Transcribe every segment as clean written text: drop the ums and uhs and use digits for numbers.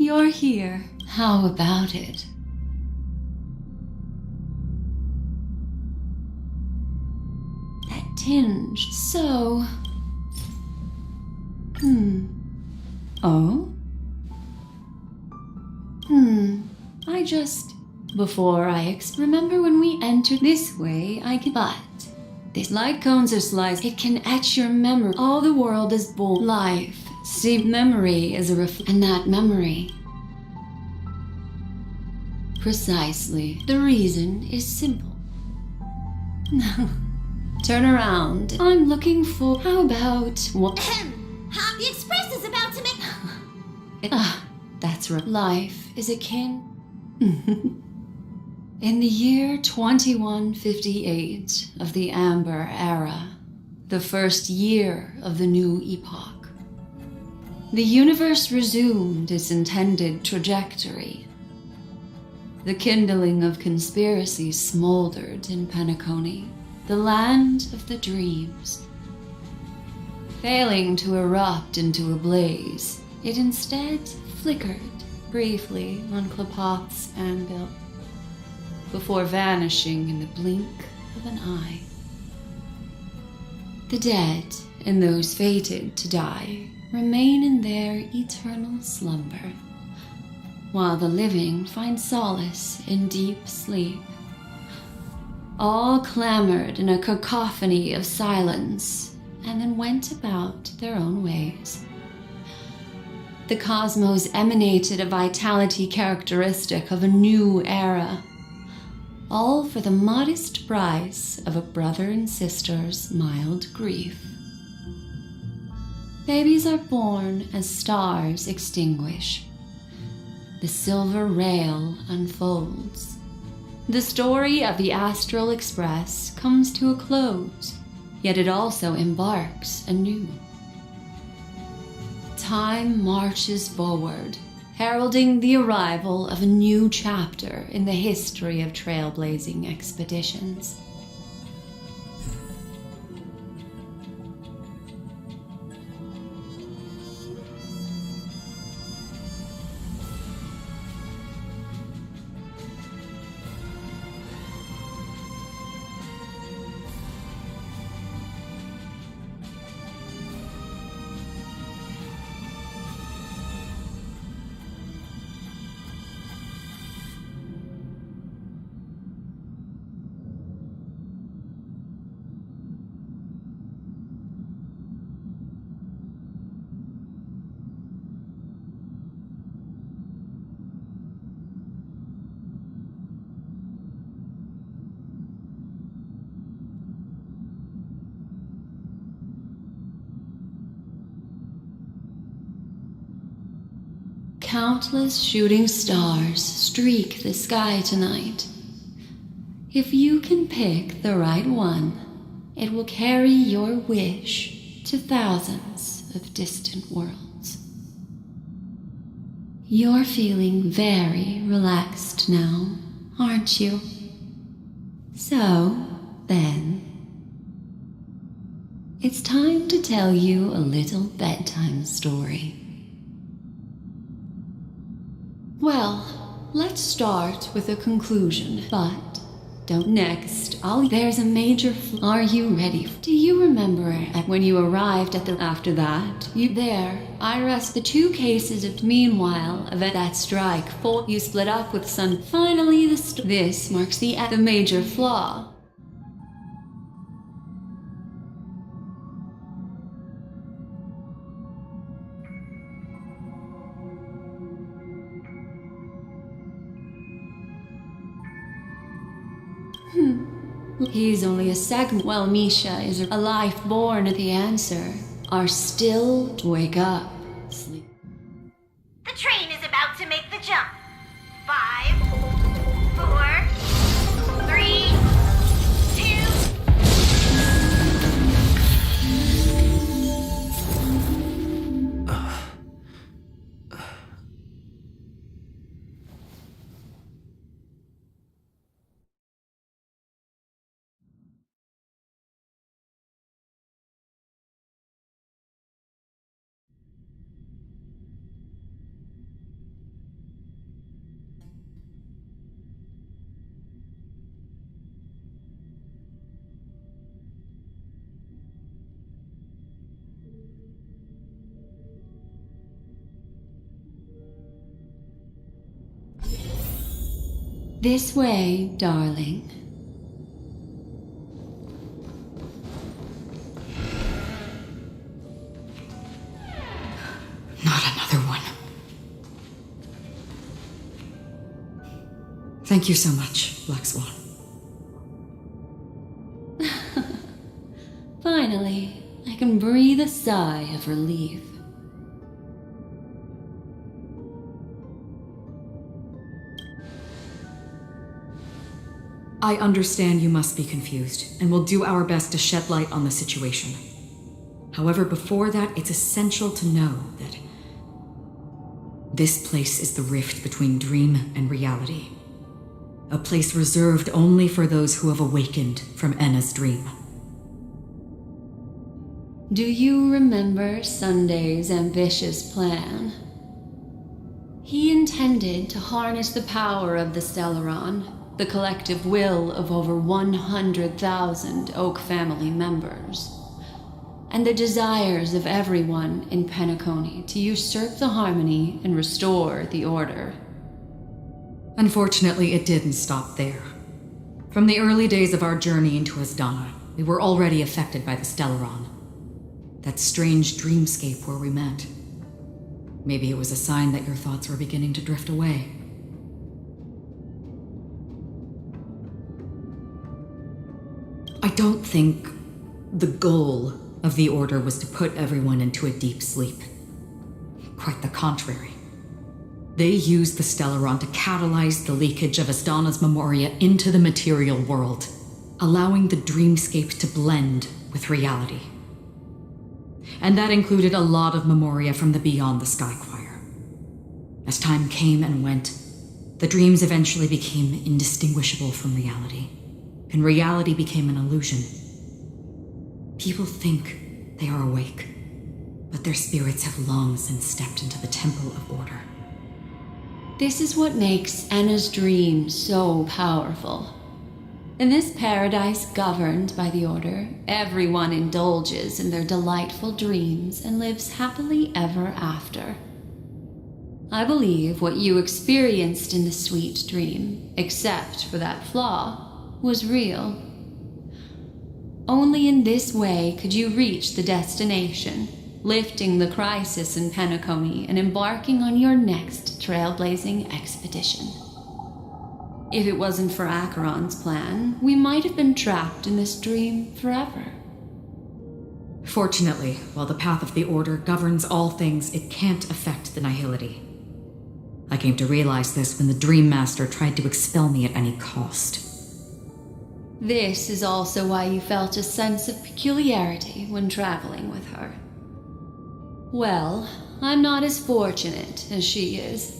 you're here. How about it? That tinge, so... Oh? I just... Before I remember when we entered this way, but... These light cones are sliced. It can etch your memory. All the world is born. Life. See, memory is a and that memory. Precisely. The reason is simple. Turn around. I'm looking for... How about... What? The Express is about to make... That's right. Life is akin... In the year 2158 of the Amber Era, the first year of the new epoch, the universe resumed its intended trajectory. The kindling of conspiracy smoldered in Penacony, the land of the dreams. Failing to erupt into a blaze, it instead flickered briefly on Klapoth's anvil, before vanishing in the blink of an eye. The dead and those fated to die remain in their eternal slumber, while the living find solace in deep sleep. All clamored in a cacophony of silence, and then went about their own ways. The cosmos emanated a vitality characteristic of a new era, all for the modest price of a brother and sister's mild grief. Babies are born as stars extinguish. The silver rail unfolds. The story of the Astral Express comes to a close, yet it also embarks anew. Time marches forward, heralding the arrival of a new chapter in the history of trailblazing expeditions. Countless shooting stars streak the sky tonight. If you can pick the right one, it will carry your wish to thousands of distant worlds. You're feeling very relaxed now, aren't you? So, then, it's time to tell you a little bedtime story. Well, let's start with a conclusion, but don't next. There's a major Are you ready? Do you remember when you arrived at after that? I rest the two cases of meanwhile of that strike for you split up with Sun. Finally, this marks the major flaw. He's only a segment. Well, Misha is a life born at the answer. Are still to wake up. Sleep. The train is about to make the jump. 5, 4, 3, 2. This way, darling. Not another one. Thank you so much, Black Swan. Finally, I can breathe a sigh of relief. I understand you must be confused, and will do our best to shed light on the situation. However, before that, it's essential to know that this place is the rift between dream and reality. A place reserved only for those who have awakened from Enna's dream. Do you remember Sunday's ambitious plan? He intended to harness the power of the Stellaron, the collective will of over 100,000 Oak family members, and the desires of everyone in Penacony to usurp the harmony and restore the order. Unfortunately, it didn't stop there. From the early days of our journey into Asdana, we were already affected by the Stellaron. That strange dreamscape where we met. Maybe it was a sign that your thoughts were beginning to drift away. I don't think the goal of the Order was to put everyone into a deep sleep. Quite the contrary. They used the Stellaron to catalyze the leakage of Asdana's Memoria into the material world, allowing the dreamscape to blend with reality. And that included a lot of Memoria from the Beyond the Sky Choir. As time came and went, the dreams eventually became indistinguishable from reality, and reality became an illusion. People think they are awake, but their spirits have long since stepped into the Temple of Order. This is what makes Enna's dream so powerful. In this paradise governed by the Order, everyone indulges in their delightful dreams and lives happily ever after. I believe what you experienced in the sweet dream, except for that flaw, was real. Only in this way could you reach the destination, lifting the crisis in Penacony and embarking on your next trailblazing expedition. If it wasn't for Acheron's plan, we might have been trapped in this dream forever. Fortunately, while the path of the Order governs all things, it can't affect the Nihility. I came to realize this when the Dream Master tried to expel me at any cost. This is also why you felt a sense of peculiarity when traveling with her. Well, I'm not as fortunate as she is.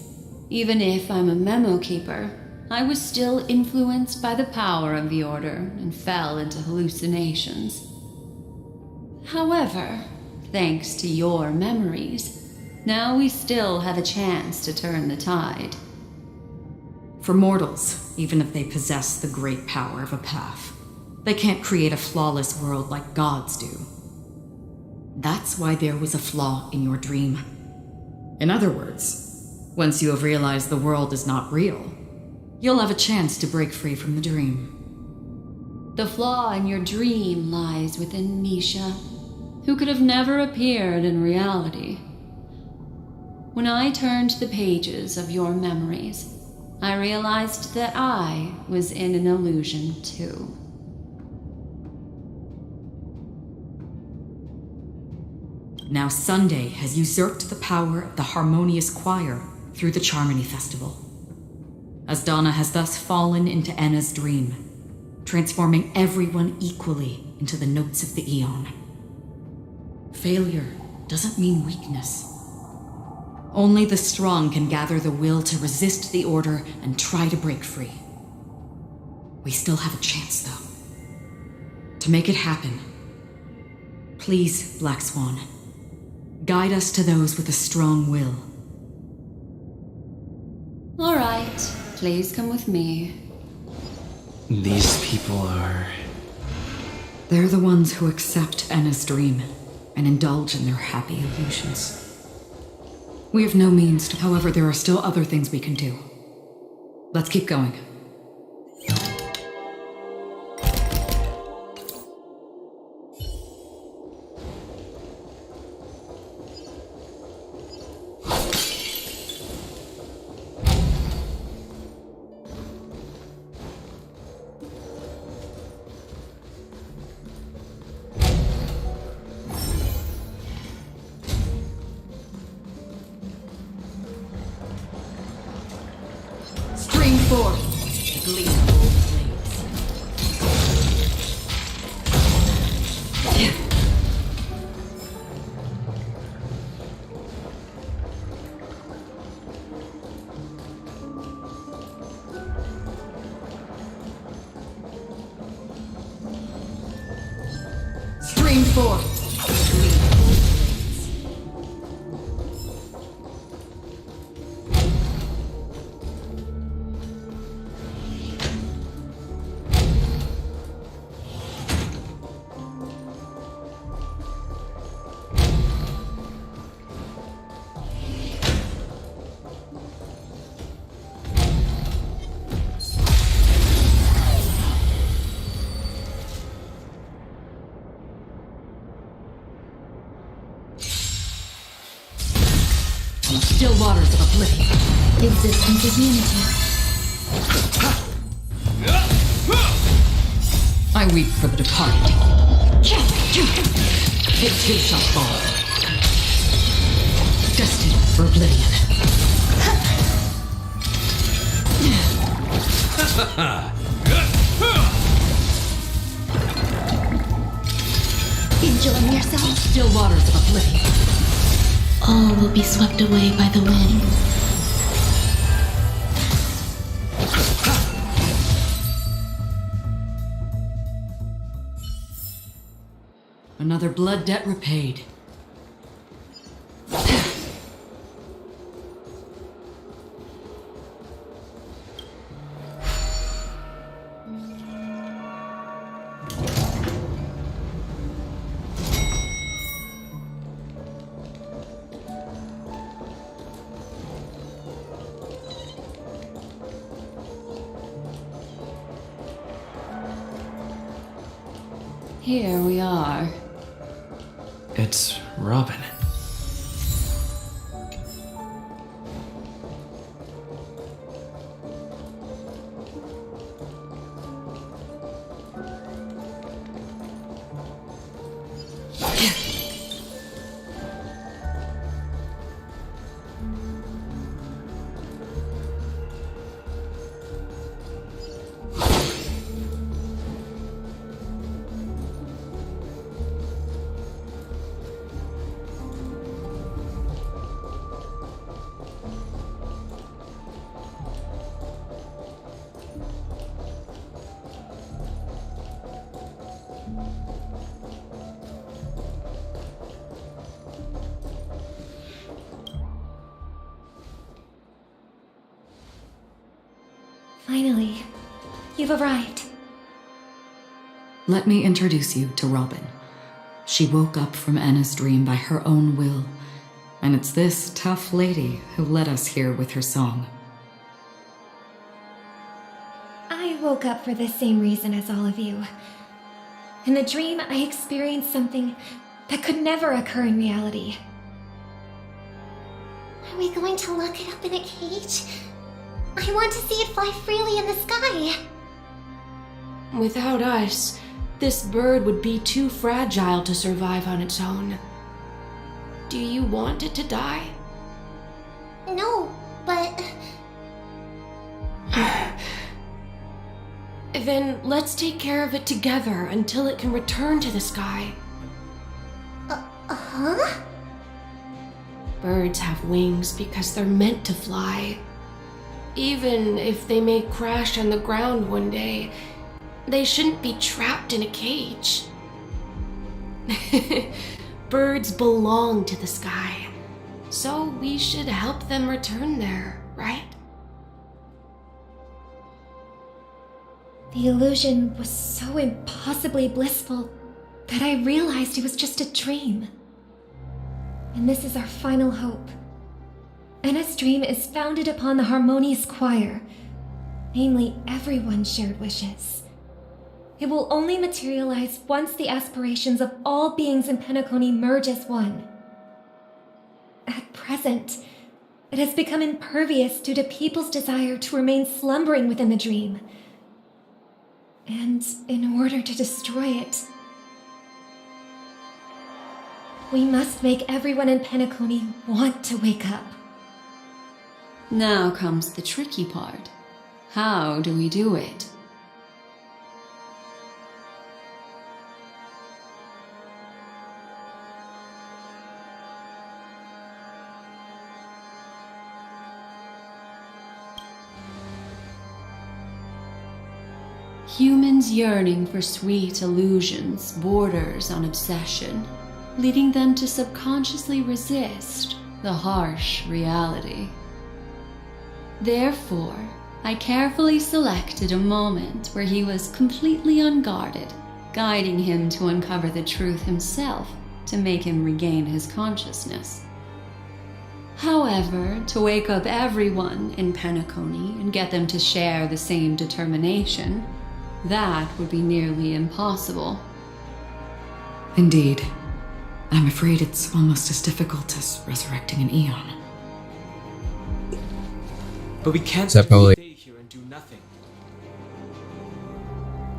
Even if I'm a memo keeper, I was still influenced by the power of the Order and fell into hallucinations. However, thanks to your memories, now we still have a chance to turn the tide. For mortals, even if they possess the great power of a path, they can't create a flawless world like gods do. That's why there was a flaw in your dream. In other words, once you have realized the world is not real, you'll have a chance to break free from the dream. The flaw in your dream lies within Misha, who could have never appeared in reality. When I turned the pages of your memories, I realized that I was in an illusion too. Now Sunday has usurped the power of the Harmonious Choir through the Charmony Festival. Asdana has thus fallen into Enna's dream, transforming everyone equally into the notes of the Aeon. Failure doesn't mean weakness. Only the strong can gather the will to resist the Order and try to break free. We still have a chance, though. To make it happen, please, Black Swan, guide us to those with a strong will. All right, please come with me. These people are... They're the ones who accept Enna's dream and indulge in their happy illusions. We have no means to, however, there are still other things we can do. Let's keep going. Stream forth! Still waters of oblivion. Existence is unity. I weep for the departed. It too shall fall. Destined for oblivion. Enjoying yourself? Still waters of oblivion. All will be swept away by the wind. Another blood debt repaid. Here we are. It's Robin. Finally, you've arrived. Let me introduce you to Robin. She woke up from Anna's dream by her own will, and it's this tough lady who led us here with her song. I woke up for the same reason as all of you. In the dream, I experienced something that could never occur in reality. Are we going to lock it up in a cage? I want to see it fly freely in the sky. Without us, this bird would be too fragile to survive on its own. Do you want it to die? No, but... Then let's take care of it together until it can return to the sky. Huh? Birds have wings because they're meant to fly. Even if they may crash on the ground one day, they shouldn't be trapped in a cage. Birds belong to the sky, so we should help them return there, right? The illusion was so impossibly blissful that I realized it was just a dream. And this is our final hope. Anna's dream is founded upon the harmonious choir, namely everyone's shared wishes. It will only materialize once the aspirations of all beings in Penacony merge as one. At present, it has become impervious due to people's desire to remain slumbering within the dream. And in order to destroy it, we must make everyone in Penacony want to wake up. Now comes the tricky part. How do we do it? Humans yearning for sweet illusions borders on obsession, leading them to subconsciously resist the harsh reality. Therefore, I carefully selected a moment where he was completely unguarded, guiding him to uncover the truth himself to make him regain his consciousness. However, to wake up everyone in Penacony and get them to share the same determination, that would be nearly impossible. Indeed. I'm afraid it's almost as difficult as resurrecting an Eon. But we can't Stay here and do nothing.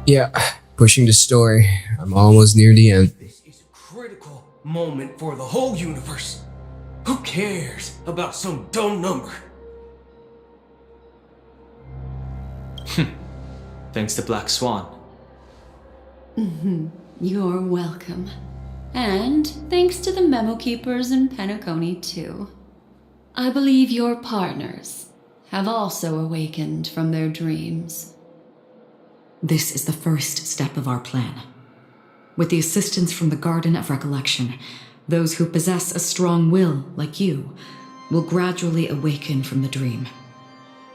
Yeah, pushing the story. I'm almost near the end. This is a critical moment for the whole universe. Who cares about some dumb number? Thanks to Black Swan. You're welcome. And thanks to the memo keepers in Penacony, too. I believe your partners have also awakened from their dreams. This is the first step of our plan. With the assistance from the Garden of Recollection, those who possess a strong will, like you, will gradually awaken from the dream.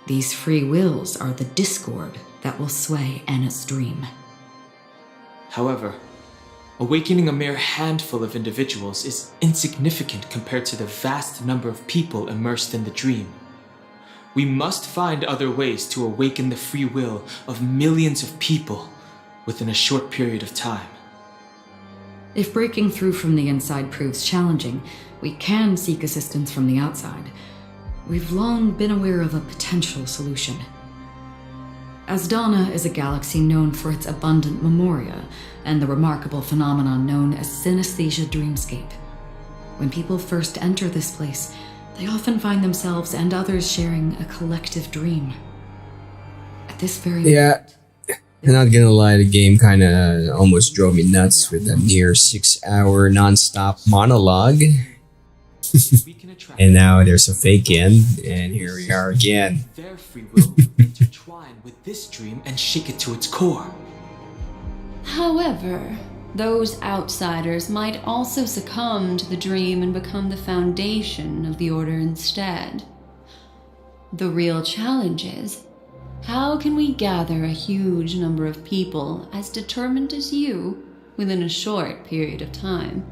These free wills are the discord that will sway Anna's dream. However, awakening a mere handful of individuals is insignificant compared to the vast number of people immersed in the dream. We must find other ways to awaken the free will of millions of people within a short period of time. If breaking through from the inside proves challenging, we can seek assistance from the outside. We've long been aware of a potential solution. Asdana is a galaxy known for its abundant memoria and the remarkable phenomenon known as synesthesia dreamscape. When people first enter this place, they often find themselves and others sharing a collective dream. At this very Yeah, I'm not gonna lie, the game kinda almost drove me nuts with a near 6-hour non-stop monologue. We can attract And now there's a fake end, and here we are again. their free will intertwine with this dream and shake it to its core. However, those outsiders might also succumb to the dream and become the foundation of the Order instead. The real challenge is, how can we gather a huge number of people as determined as you within a short period of time?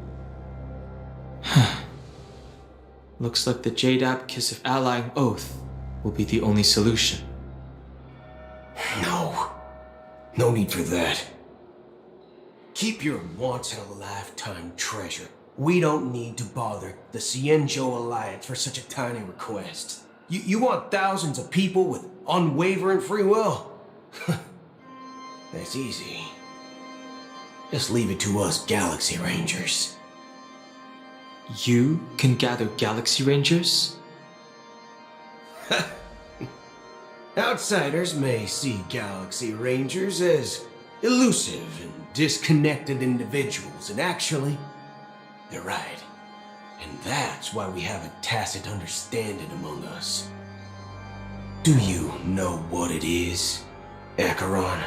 Looks like the JDAP Kiss of Allying Oath will be the only solution. No need for that. Keep your once-in-a-lifetime treasure. We don't need to bother the Cienjo Alliance for such a tiny request. You want thousands of people with unwavering free will? That's easy. Just leave it to us Galaxy Rangers. You can gather Galaxy Rangers? Outsiders may see Galaxy Rangers as elusive and disconnected individuals, and actually, they're right. And that's why we have a tacit understanding among us. Do you know what it is, Acheron?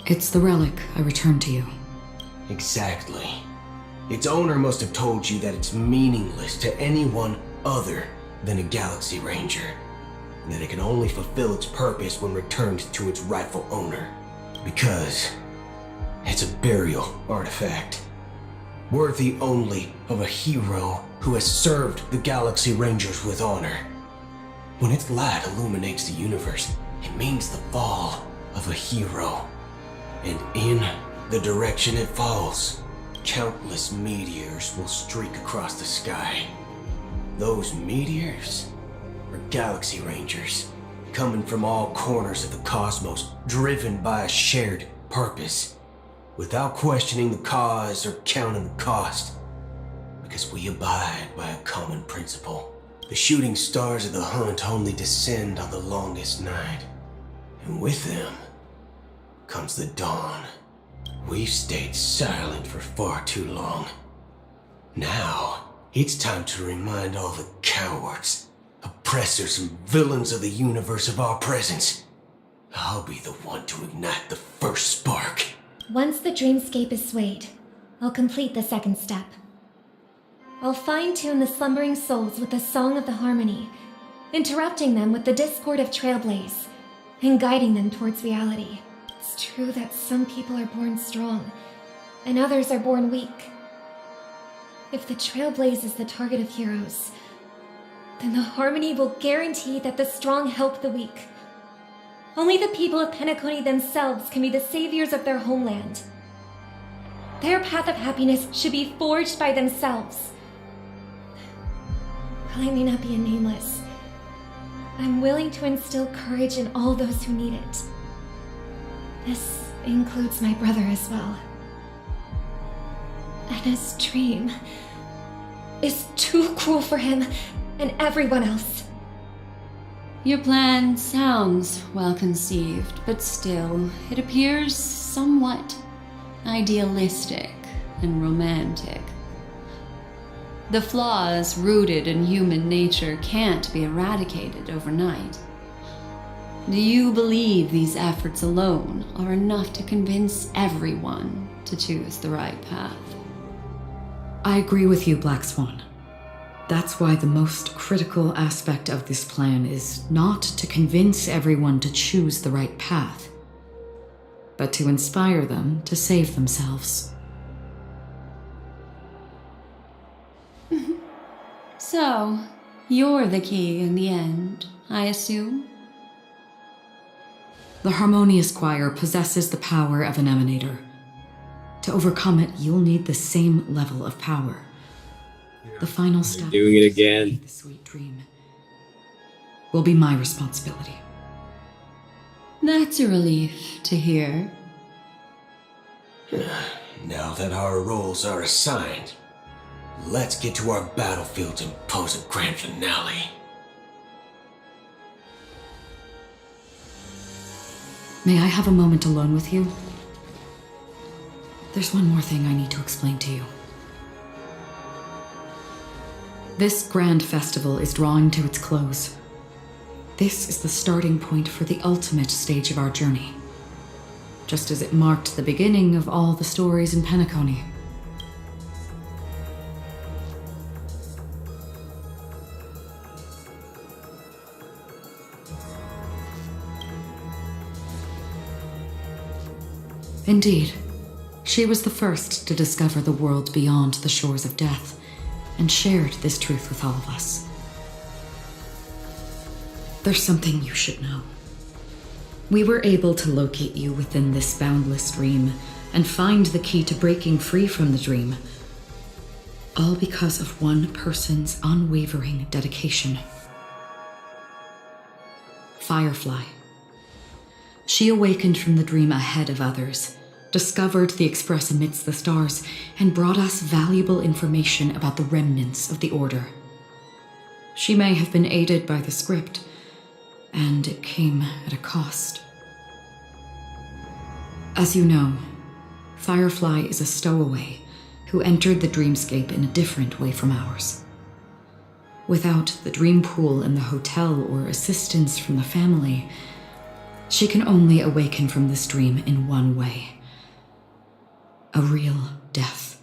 It's the relic I returned to you. Exactly. Its owner must have told you that it's meaningless to anyone other than a Galaxy Ranger, and that it can only fulfill its purpose when returned to its rightful owner. Because it's a burial artifact, worthy only of a hero who has served the Galaxy Rangers with honor. When its light illuminates the universe, it means the fall of a hero. And in the direction it falls, countless meteors will streak across the sky. Those meteors are Galaxy Rangers, coming from all corners of the cosmos, driven by a shared purpose, without questioning the cause or counting the cost, because we abide by a common principle. The shooting stars of the hunt only descend on the longest night, and with them comes the dawn. We've stayed silent for far too long. Now, it's time to remind all the cowards, oppressors, and villains of the universe of our presence. I'll be the one to ignite the first spark. Once the dreamscape is swayed, I'll complete the second step. I'll fine-tune the slumbering souls with the Song of the Harmony, interrupting them with the discord of Trailblaze, and guiding them towards reality. It's true that some people are born strong, and others are born weak. If the Trailblaze is the target of heroes, then the Harmony will guarantee that the strong help the weak. Only the people of Penacony themselves can be the saviors of their homeland. Their path of happiness should be forged by themselves. While I may not be a nameless, I'm willing to instill courage in all those who need it. This includes my brother as well. Anna's dream is too cruel for him and everyone else. Your plan sounds well conceived, but still, it appears somewhat idealistic and romantic. The flaws rooted in human nature can't be eradicated overnight. Do you believe these efforts alone are enough to convince everyone to choose the right path? I agree with you, Black Swan. That's why the most critical aspect of this plan is not to convince everyone to choose the right path, but to inspire them to save themselves. So, you're the key in the end, I assume? The Harmonious Choir possesses the power of an emanator. To overcome it, you'll need the same level of power. The final step, doing it again. The sweet dream, will be my responsibility. That's a relief to hear. Now that our roles are assigned, let's get to our battlefields and pose a grand finale. May I have a moment alone with you? There's one more thing I need to explain to you. This grand festival is drawing to its close. This is the starting point for the ultimate stage of our journey, just as it marked the beginning of all the stories in Penacony. Indeed, she was the first to discover the world beyond the shores of death, and shared this truth with all of us. There's something you should know. We were able to locate you within this boundless dream and find the key to breaking free from the dream, all because of one person's unwavering dedication. Firefly. She awakened from the dream ahead of others, discovered the Express amidst the stars, and brought us valuable information about the remnants of the Order. She may have been aided by the script, and it came at a cost. As you know, Firefly is a stowaway who entered the dreamscape in a different way from ours. Without the dream pool in the hotel or assistance from the family, she can only awaken from this dream in one way: a real death.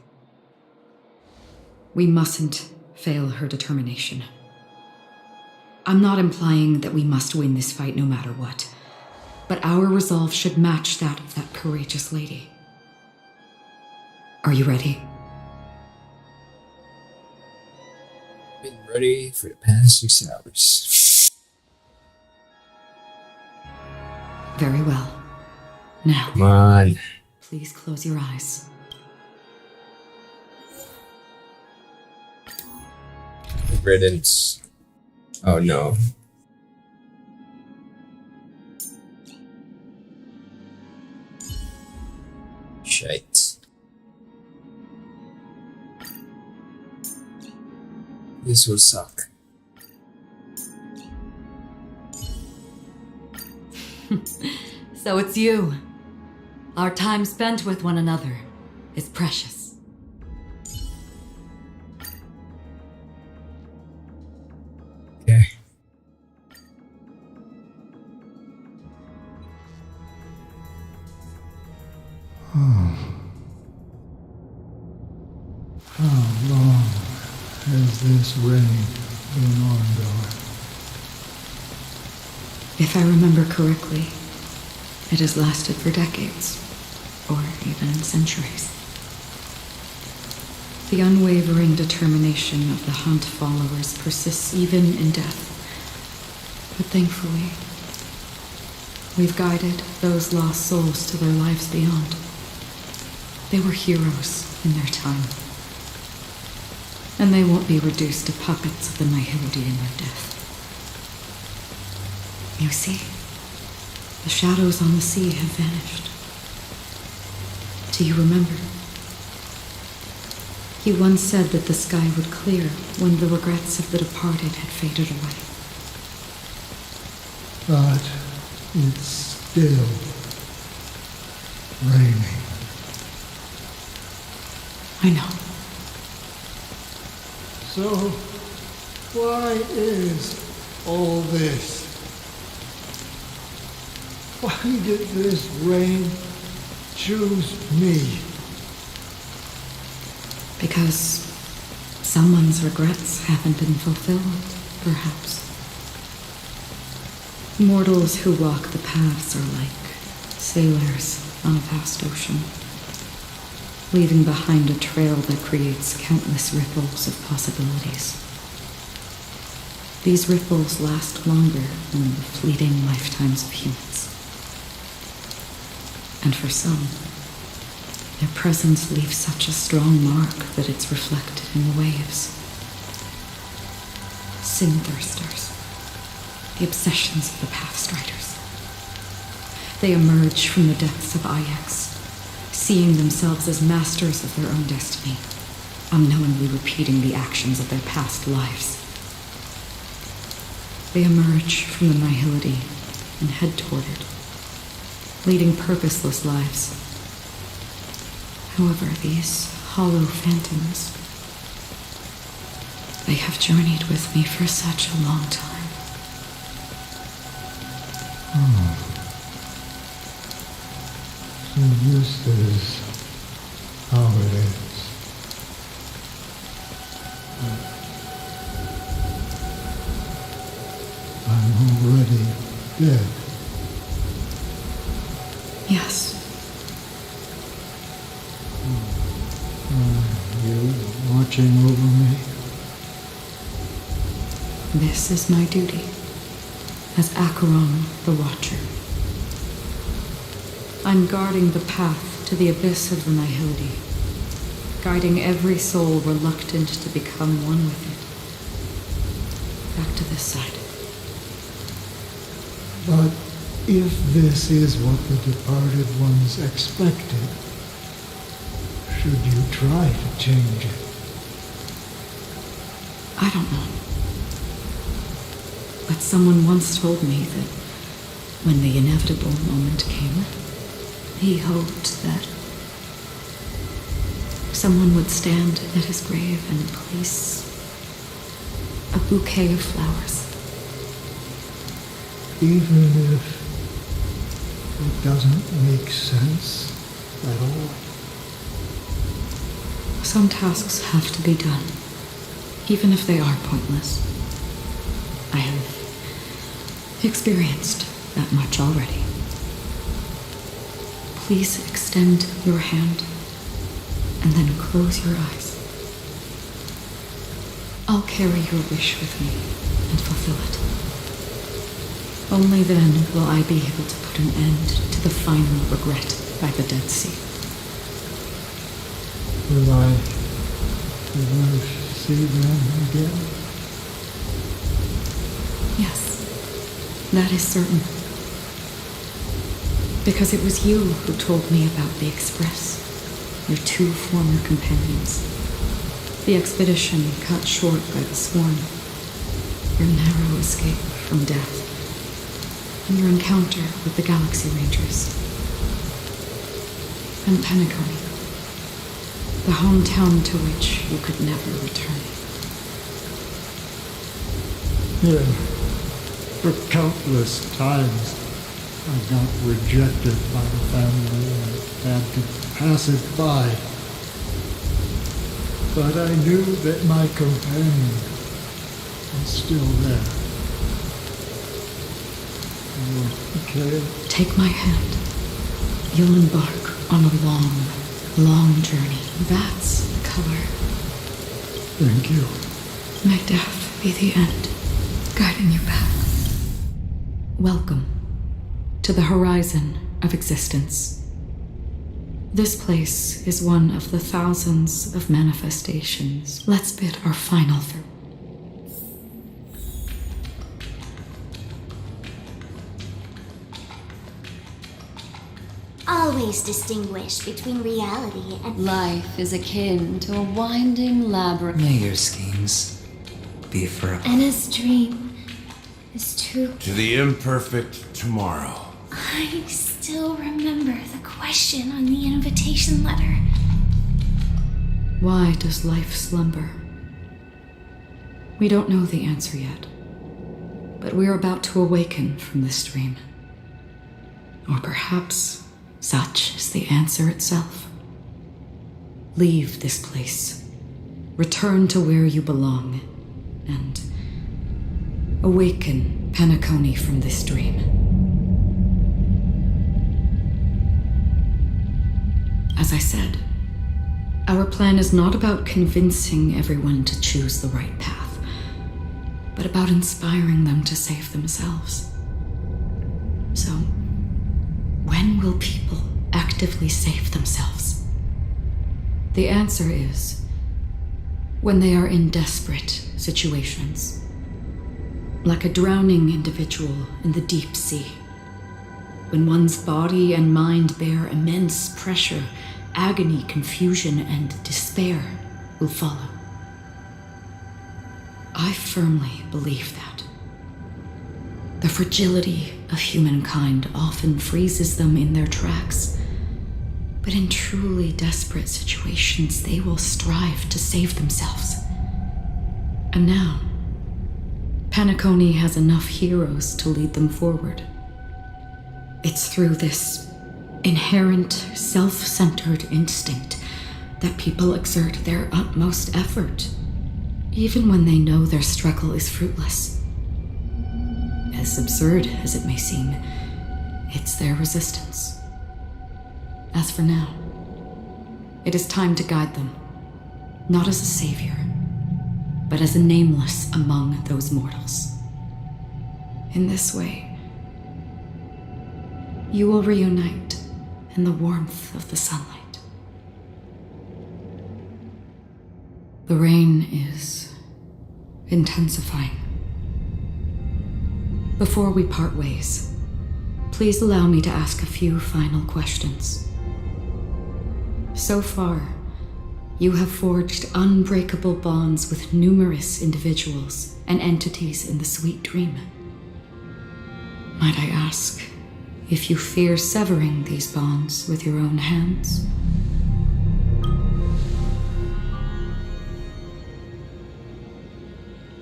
We mustn't fail her determination. I'm not implying that we must win this fight no matter what, but our resolve should match that of that courageous lady. Are you ready? Been ready for the past 6 hours. Very well. Now, Come on. please close your eyes. Riddance. Oh no. Shite. This will suck. So it's you. Our time spent with one another is precious. Okay. How long has this reign been ongoing? If I remember correctly, it has lasted for decades, or even centuries. The unwavering determination of the Hunt followers persists even in death. But thankfully, we've guided those lost souls to their lives beyond. They were heroes in their time. And they won't be reduced to puppets of the Nihility in their death. You see, the shadows on the sea have vanished. Do you remember? He once said that the sky would clear when the regrets of the departed had faded away. But it's still raining. I know. So, why is all this? Why did this rain choose me? Because someone's regrets haven't been fulfilled, perhaps. Mortals who walk the paths are like sailors on a vast ocean, leaving behind a trail that creates countless ripples of possibilities. These ripples last longer than the fleeting lifetimes of humans. And for some, their presence leaves such a strong mark that it's reflected in the waves. Sin thirsters, the obsessions of the Pathstriders. They emerge from the depths of Ix, seeing themselves as masters of their own destiny, unknowingly repeating the actions of their past lives. They emerge from the Nihility and head toward it, leading purposeless lives. However, these hollow phantoms, they have journeyed with me for such a long time. So this is how it is. I'm already dead. Yes. Are you watching over me? This is my duty as Acheron the Watcher. I'm guarding the path to the abyss of the Nihility, guiding every soul reluctant to become one with it. Back to this side. But if this is what the departed ones expected, should you try to change it? I don't know. But someone once told me that when the inevitable moment came, he hoped that someone would stand at his grave and place a bouquet of flowers. Even if it doesn't make sense at all? Some tasks have to be done, even if they are pointless. I have experienced that much already. Please extend your hand and then close your eyes. I'll carry your wish with me and fulfill it. Only then will I be able to put an end to the final regret by the Dead Sea. Will I ever see them again? Yes, that is certain. Because it was you who told me about the Express, your two former companions. The expedition cut short by the Swarm, your narrow escape from death, and your encounter with the Galaxy Rangers. And Penacony, the hometown to which you could never return. Yeah. For countless times, I got rejected by the family and had to pass it by. But I knew that my companion was still there. Okay. Take my hand. You'll embark on a long, long journey. That's the color. Thank you. May death be the end, guiding you back. Welcome to the horizon of existence. This place is one of the thousands of manifestations. Let's bid our final farewell. Always distinguish between reality and Life is akin to a winding labyrinth. May your schemes be forever. Anna's dream is to... To the imperfect tomorrow. I still remember the question on the invitation letter. Why does life slumber? We don't know the answer yet, but we're about to awaken from this dream. Or perhaps such is the answer itself. Leave this place, return to where you belong, and awaken Penacony from this dream. As I said, our plan is not about convincing everyone to choose the right path, but about inspiring them to save themselves. So, when will people actively save themselves? The answer is when they are in desperate situations, like a drowning individual in the deep sea, when one's body and mind bear immense pressure, agony, confusion, and despair will follow. I firmly believe that. The fragility of humankind often freezes them in their tracks, but in truly desperate situations, they will strive to save themselves. And now, Penacony has enough heroes to lead them forward. It's through this inherent, self-centered instinct that people exert their utmost effort, even when they know their struggle is fruitless. As absurd as it may seem, it's their resistance. As for now, it is time to guide them, not as a savior, but as a nameless among those mortals. In this way, you will reunite in the warmth of the sunlight. The rain is intensifying. Before we part ways, please allow me to ask a few final questions. So far, you have forged unbreakable bonds with numerous individuals and entities in the sweet dream. Might I ask if you fear severing these bonds with your own hands?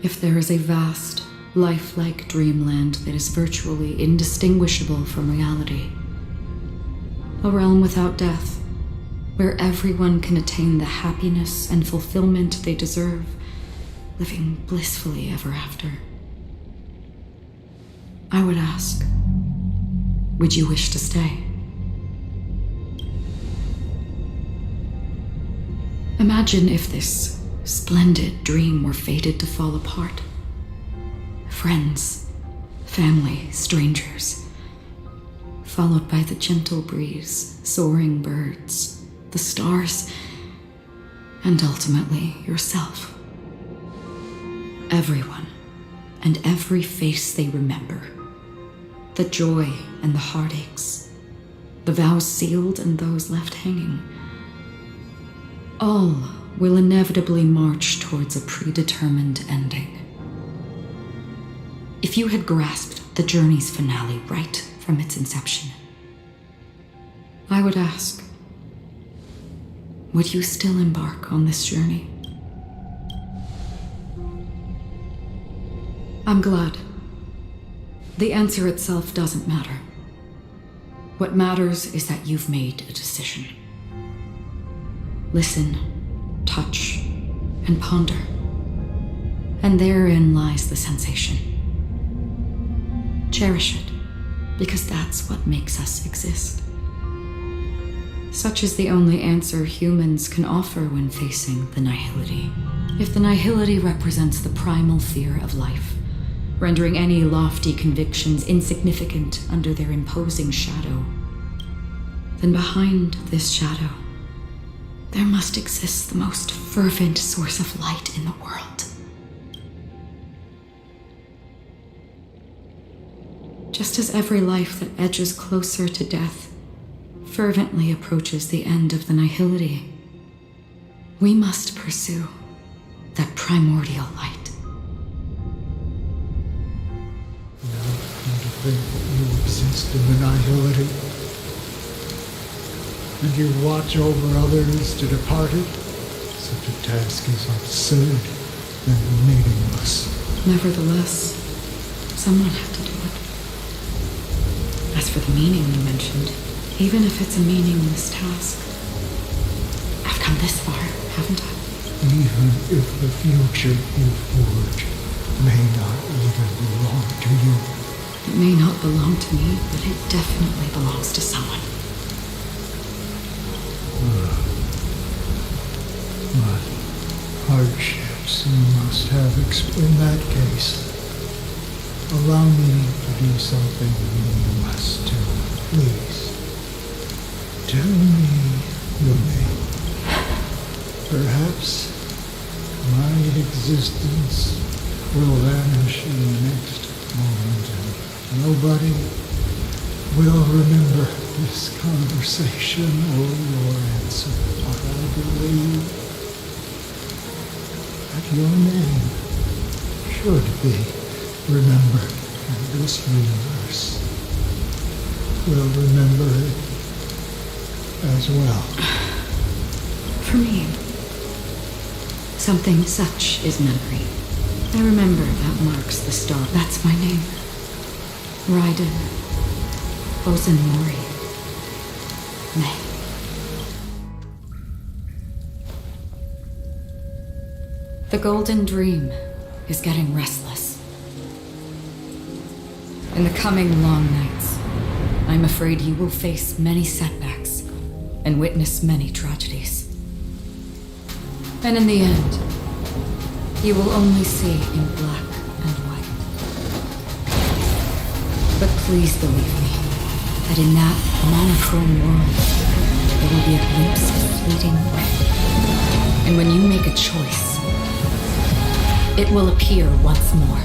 If there is a vast, lifelike dreamland that is virtually indistinguishable from reality, a realm without death, where everyone can attain the happiness and fulfillment they deserve, living blissfully ever after, I would ask, would you wish to stay? Imagine if this splendid dream were fated to fall apart. Friends, family, strangers, followed by the gentle breeze, soaring birds, the stars, and ultimately yourself. Everyone and every face they remember, the joy and the heartaches, the vows sealed and those left hanging, all will inevitably march towards a predetermined ending. If you had grasped the journey's finale right from its inception, I would ask, would you still embark on this journey? I'm glad. The answer itself doesn't matter. What matters is that you've made a decision. Listen, touch, and ponder. And therein lies the sensation. Cherish it, because that's what makes us exist. Such is the only answer humans can offer when facing the nihility. If the nihility represents the primal fear of life, rendering any lofty convictions insignificant under their imposing shadow, then behind this shadow, there must exist the most fervent source of light in the world. Just as every life that edges closer to death fervently approaches the end of the nihility, we must pursue that primordial light. Now, come to think that you exist in the nihility, and you watch over others to depart it, such a task is absurd and meaningless. Nevertheless, someone had to do it. As for the meaning you mentioned, even if it's a meaningless task, I've come this far, haven't I? Even if the future you forge may not even belong to you. It may not belong to me, but it definitely belongs to someone. What hardships you must have in that case. Allow me to do something meaningless too, please. Tell me your name. Perhaps my existence will vanish in the next moment and nobody will remember this conversation or your answer. But I believe that your name should be remembered, and this universe will remember it as well. For me, something such is memory. I remember that marks the star. That's my name. Raiden Ozenmori May. The Golden Dream is getting restless. In the coming long nights, I'm afraid you will face many setbacks and witness many tragedies. And in the end, you will only see in black and white. But please believe me, that in that monochrome world, there will be a glimpse of fleeting red. And when you make a choice, it will appear once more.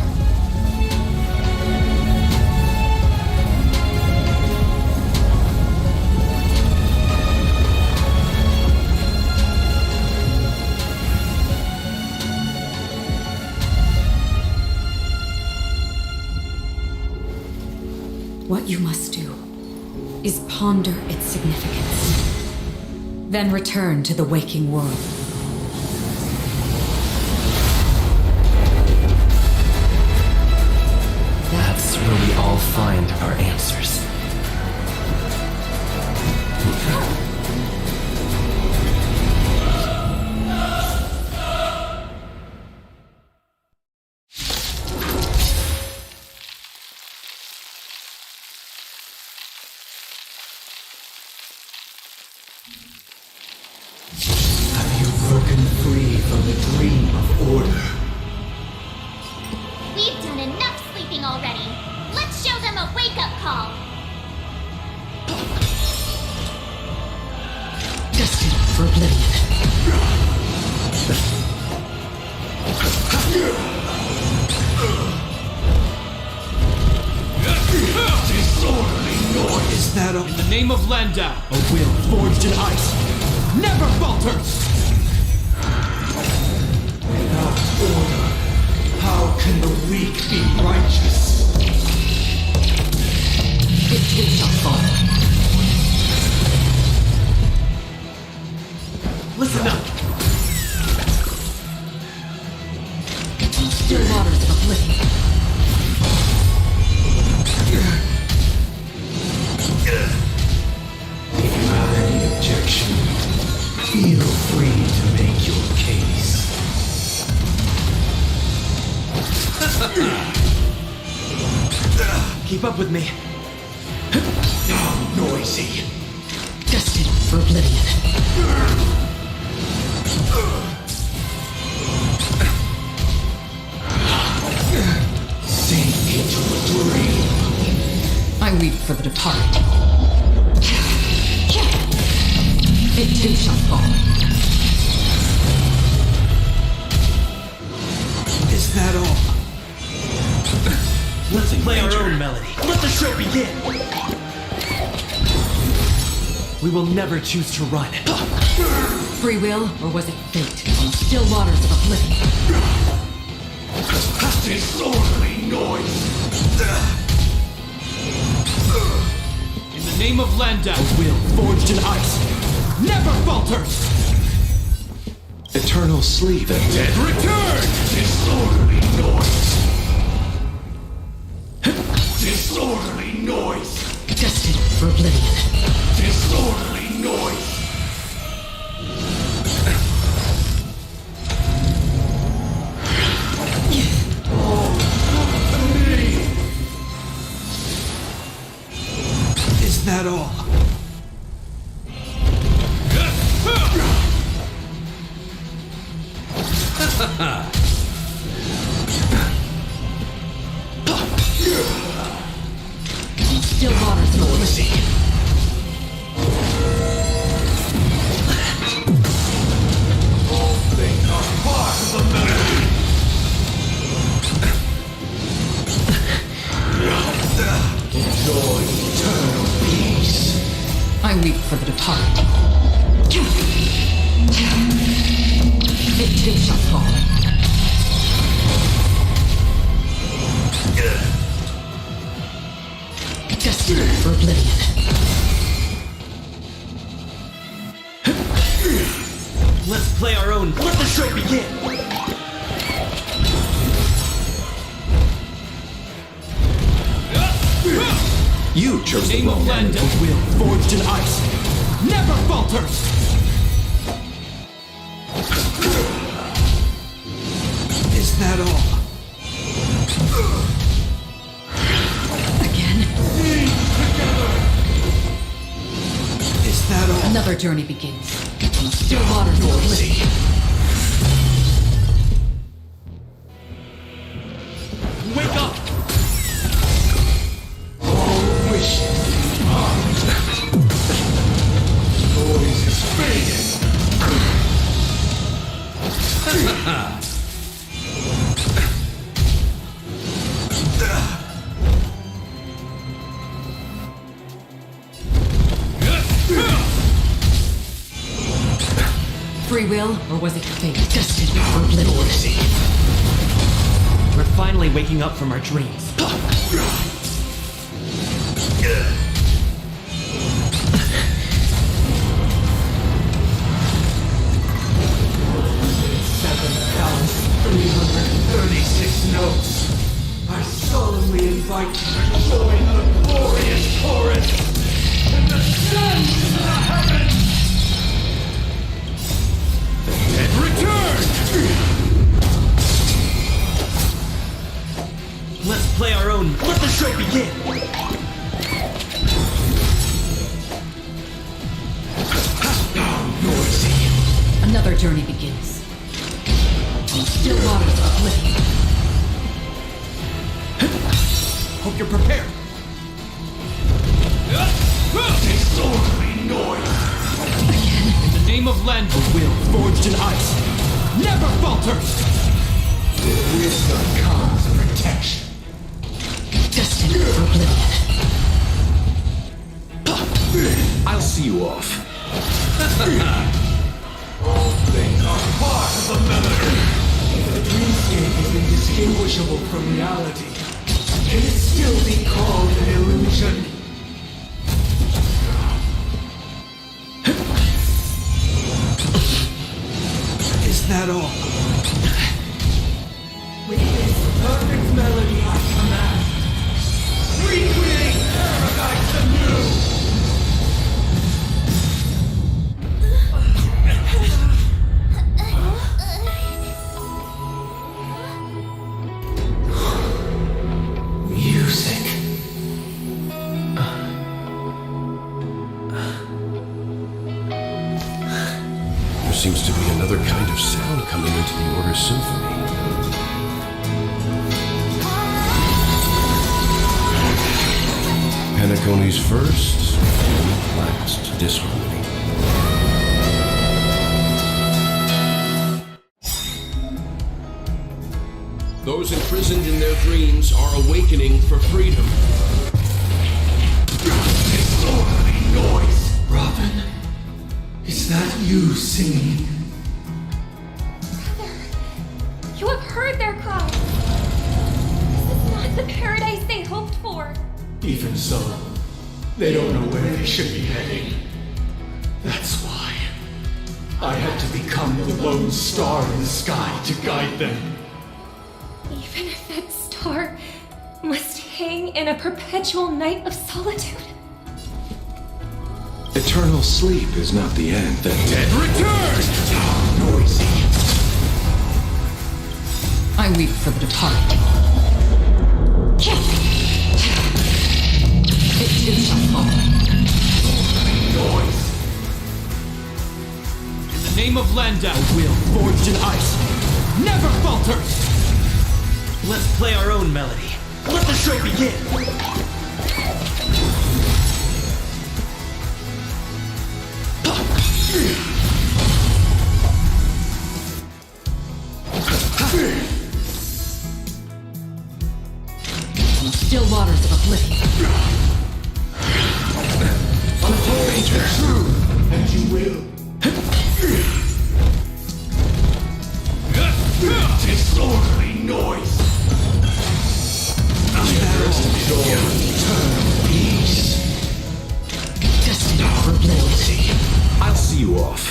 What you must do is ponder its significance, then return to the waking world. That's where we all find our answers. Have you broken free from the dream of order? We've done enough sleeping already. Let's show them a wake-up call. Destined for oblivion. Disorderly noise! Is that In the name of Landau, a will forged in ice? Never falters! Without order, how can the weak be righteous? It shall fall. Listen up! Still waters of oblivion. keep up with me. Oh, noisy. Destined for oblivion. Sink into a dream. I weep for the departed. It too shall fall. Is that all? Let's play our own melody. Let the show begin. We will never choose to run. Free will, or was it fate? On the still waters of oblivion. Disorderly noise. In the name of Landau, a will forged in ice never falters. Eternal sleep. The dead return. Disorderly noise. Disorderly noise. Destined for oblivion. Disorderly noise. Is that all? Still waters of oblivion. All things are part of the melody. Enjoy eternal peace. I weep for the departed. It too shall fall. Destined for oblivion. Let's play our own. Let the show begin. You chose the Name of wrong Landau, a will forged in ice never falters. Is that all? Again? Is that all? Another journey begins. On the still waters of oblivion. Wake up! All wishes noise is fading. Free will, or was it fate? Destined for oblivion. We're finally waking up from our dreams. 7,336 notes. I solemnly invite you to join the glorious chorus in the sons of the heavens. The dead return. Let's play our own. Let the show begin. Noisy. Another journey begins. On the still waters of oblivion. Hope you're prepared. Disorderly noise. In the name of Landau, a will forged in ice never falters. Wisdom comes protection. Destined for oblivion. I'll see you off. All things are part of the melody. The dreamscape is indistinguishable from reality. Can it still be called an illusion? Is that all? With this perfect melody I command, recreate paradise anew! Music. seems to be another kind of sound coming into the Order's symphony. Penacony's first and last disharmony. Those imprisoned in their dreams are awakening for freedom. Disorderly noise! Robin, is that you singing? Brother, you have heard their cries. This is not the paradise they hoped for. Even so, they don't know where they should be heading. That's why I had to become the lone star in the sky to guide them. Even if that star must hang in a perpetual night of solitude. Eternal sleep is not the end. The dead return! Noisy. I weep for the departed. It too shall fall. Noise. In the name of Landau, will forged in ice never falters. Let's play our own melody. Let the show begin. In the still waters of oblivion. Unfold the truth, and you will. Disorderly noise! Eternal peace. Destined for oblivion. I'll see you off.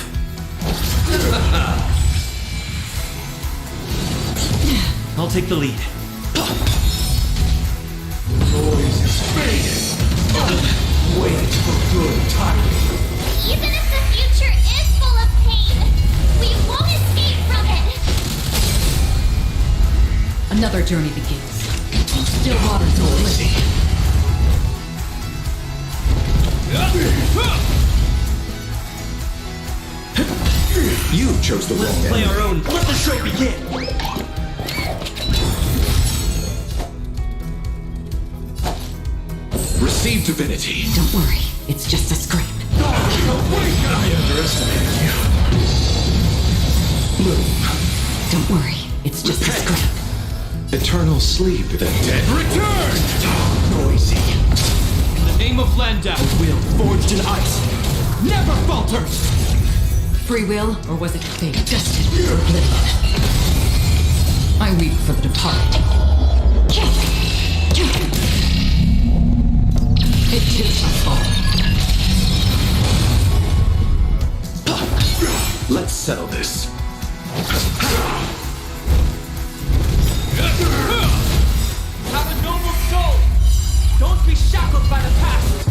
I'll take the lead. Noise is fading. Wait for good timing. Even if the future is full of pain, we won't escape from it. Another journey begins. In still waters of oblivion. You chose the Let's wrong play enemy. our own. Let the show begin. Receive divinity. Don't worry, it's just a scrape. I underestimated you. Move. Don't worry, it's just a scrape. Eternal sleep. The dead return. Noisy. In the name of Landau, will forged in ice never falters. Free will, or was it fate? Destined for oblivion. I weep for the departed. It too shall fall. Let's settle this. Have a noble soul. Don't be shackled by the past.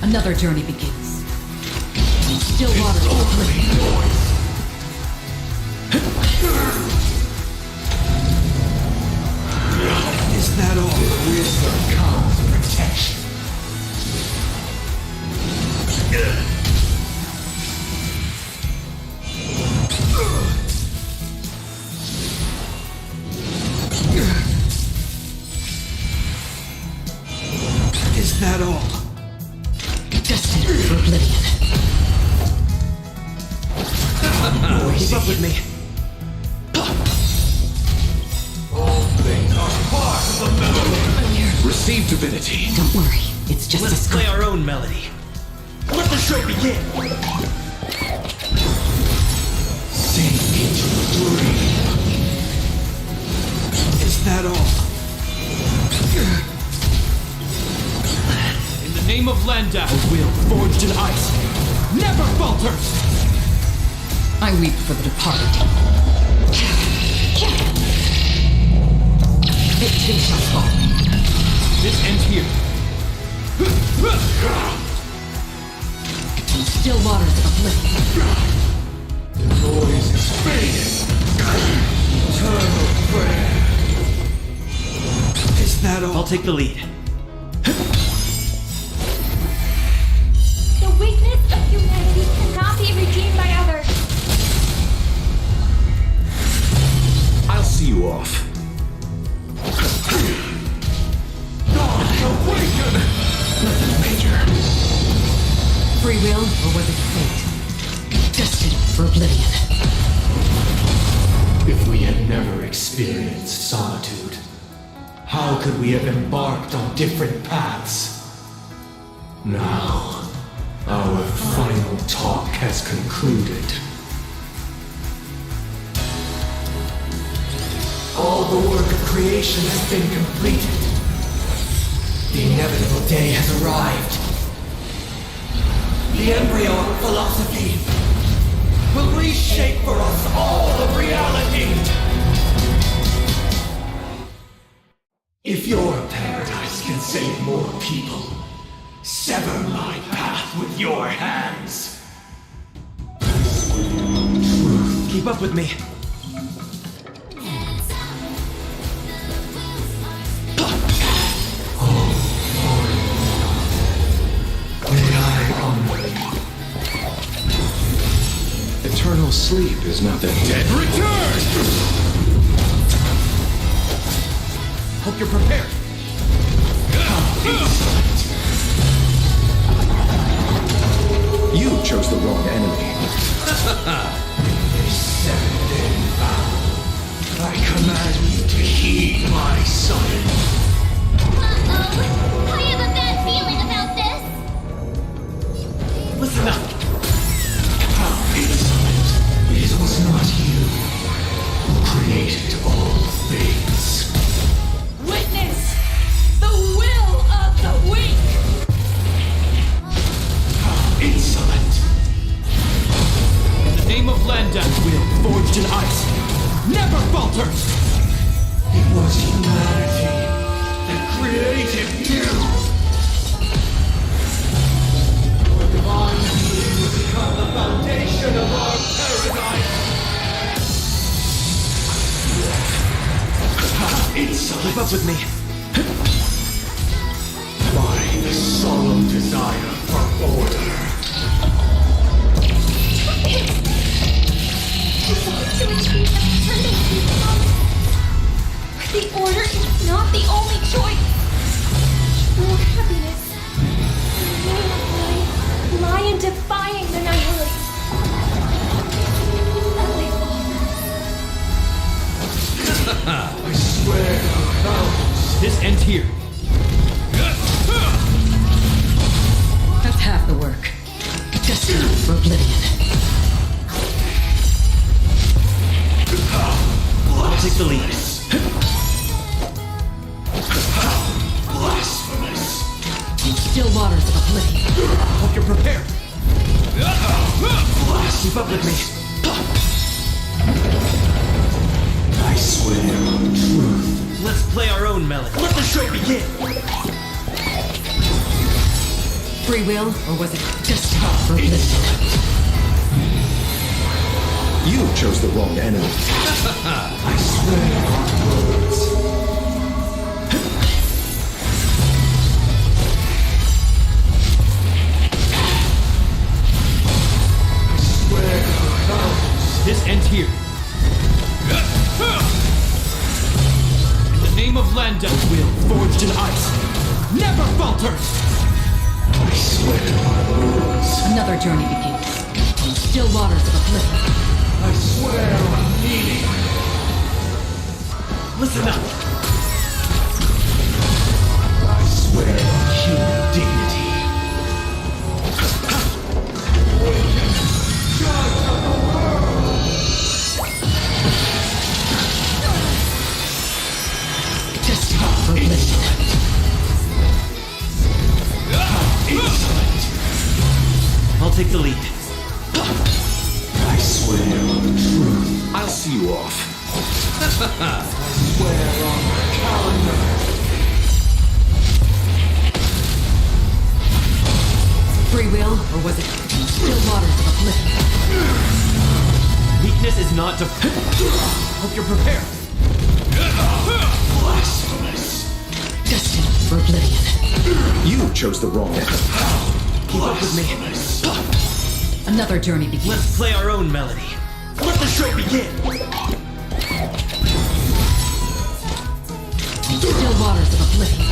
Another journey begins. In still waters of oblivion. Is that all? Wisdom comes protection. Is that all? Destined for oblivion. Keep up with me. All things are part of the melody. Receive divinity. Don't worry, it's just a Let's play scrape. our own melody. Let the show begin. Sink into a dream. Is that all? In the name of Landau, will forged in ice never falters. I weep for the departed. It too shall fall. This ends here. In still waters of oblivion. The noise is fading. Eternal prayer. Is that all? I'll take the lead. The weakness of Free will, or was it fate? Destined for oblivion. If we had never experienced solitude, how could we have embarked on different paths? Now, our final talk has concluded. All the work of creation has been completed. The inevitable day has arrived. The embryo of philosophy will reshape for us all of reality. If your paradise can save more people, sever my path with your hands. Keep up with me. Eternal sleep is not that dead. Return! Hope you're prepared. You chose the wrong enemy. I command you to heed my summons. Uh-oh. I have a bad feeling about this. Listen up. How insolent. It was not you who created all things. Witness the will of the weak! How insolent. In the name of Landan, will forged in ice never falters. It was humanity that created you. Your divine being will become the foundation of our paradise. Insolent. Keep up with me. By the solemn desire for order. The order is not the only choice. More happiness. Lie in defying the nihility. I swear to thousands. This ends here. That's half the work. Destined for oblivion. I'll take the lead. Blasphemous. Still waters of oblivion. Hope you're prepared. Keep up with me. I swear on truth. Let's play our own melody. Let the show begin. Free will, or was it destined for oblivion? You chose the wrong enemy. I swear on words. I swear on thousands. This ends here. In the name of Landan, will forged in ice never falters. I swear on words. Another journey begins. Still waters of oblivion. I swear on meaning. Listen up. I swear on human dignity. Judge of the world! Destined for oblivion. Insolent! I'll take the lead. I swear on truth. I'll see you off. I swear on the calendar. Free will, or was it still waters of oblivion? Weakness is not to. Hope you're prepared. Blasphemous. Destined for oblivion. You chose the wrong enemy. Keep up with me. Another journey begins. Let's play our own melody. Let the show begin. Still waters of oblivion.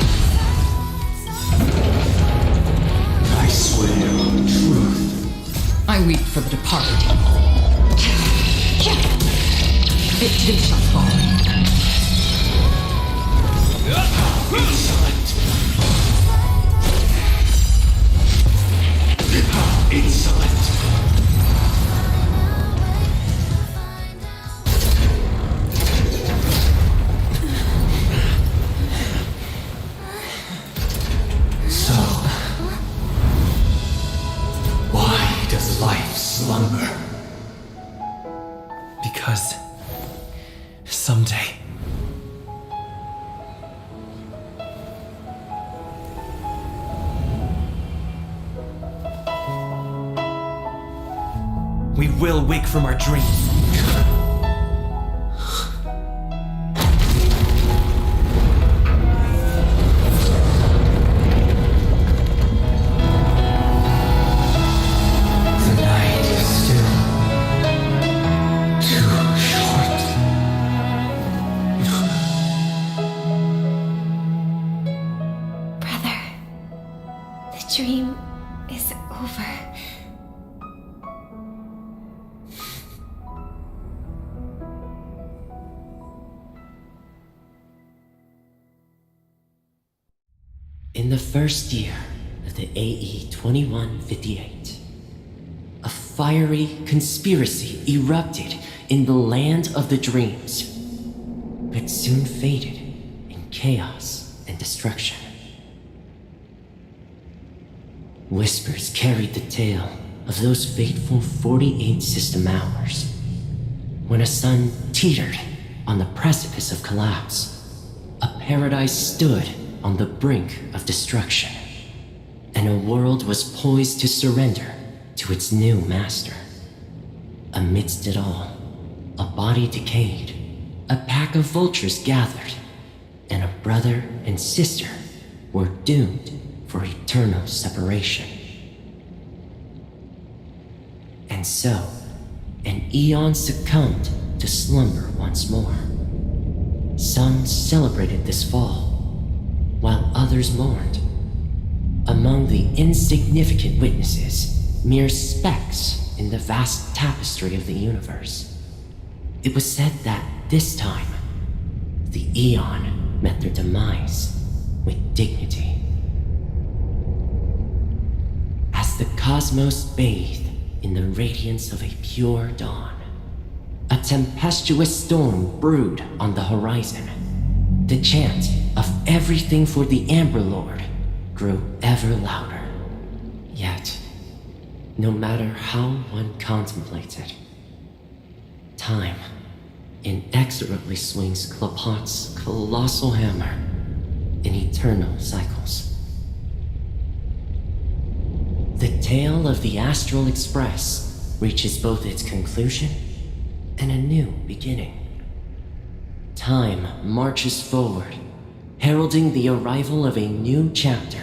I swear on truth. I weep for the departed. Victory shall fall. Insolent. So, why does life slumber? Because someday we will wake from our dreams. The night is still too short. Brother, the dream is over. In the first year of the AE 2158, a fiery conspiracy erupted in the land of the dreams, but soon faded in chaos and destruction. Whispers carried the tale of those fateful 48 system hours, when a sun teetered on the precipice of collapse. A paradise stood on the brink of destruction, and a world was poised to surrender to its new master. Amidst it all, a body decayed, a pack of vultures gathered, and a brother and sister were doomed for eternal separation. And so, an eon succumbed to slumber once more. Some celebrated this fall, while others mourned. Among the insignificant witnesses, mere specks in the vast tapestry of the universe, it was said that this time, the Eon met their demise with dignity. As the cosmos bathed in the radiance of a pure dawn, a tempestuous storm brewed on the horizon. The chant of everything for the Amber Lord grew ever louder. Yet, no matter how one contemplates it, time inexorably swings Klapot's colossal hammer in eternal cycles. The tale of the Astral Express reaches both its conclusion and a new beginning. Time marches forward, heralding the arrival of a new chapter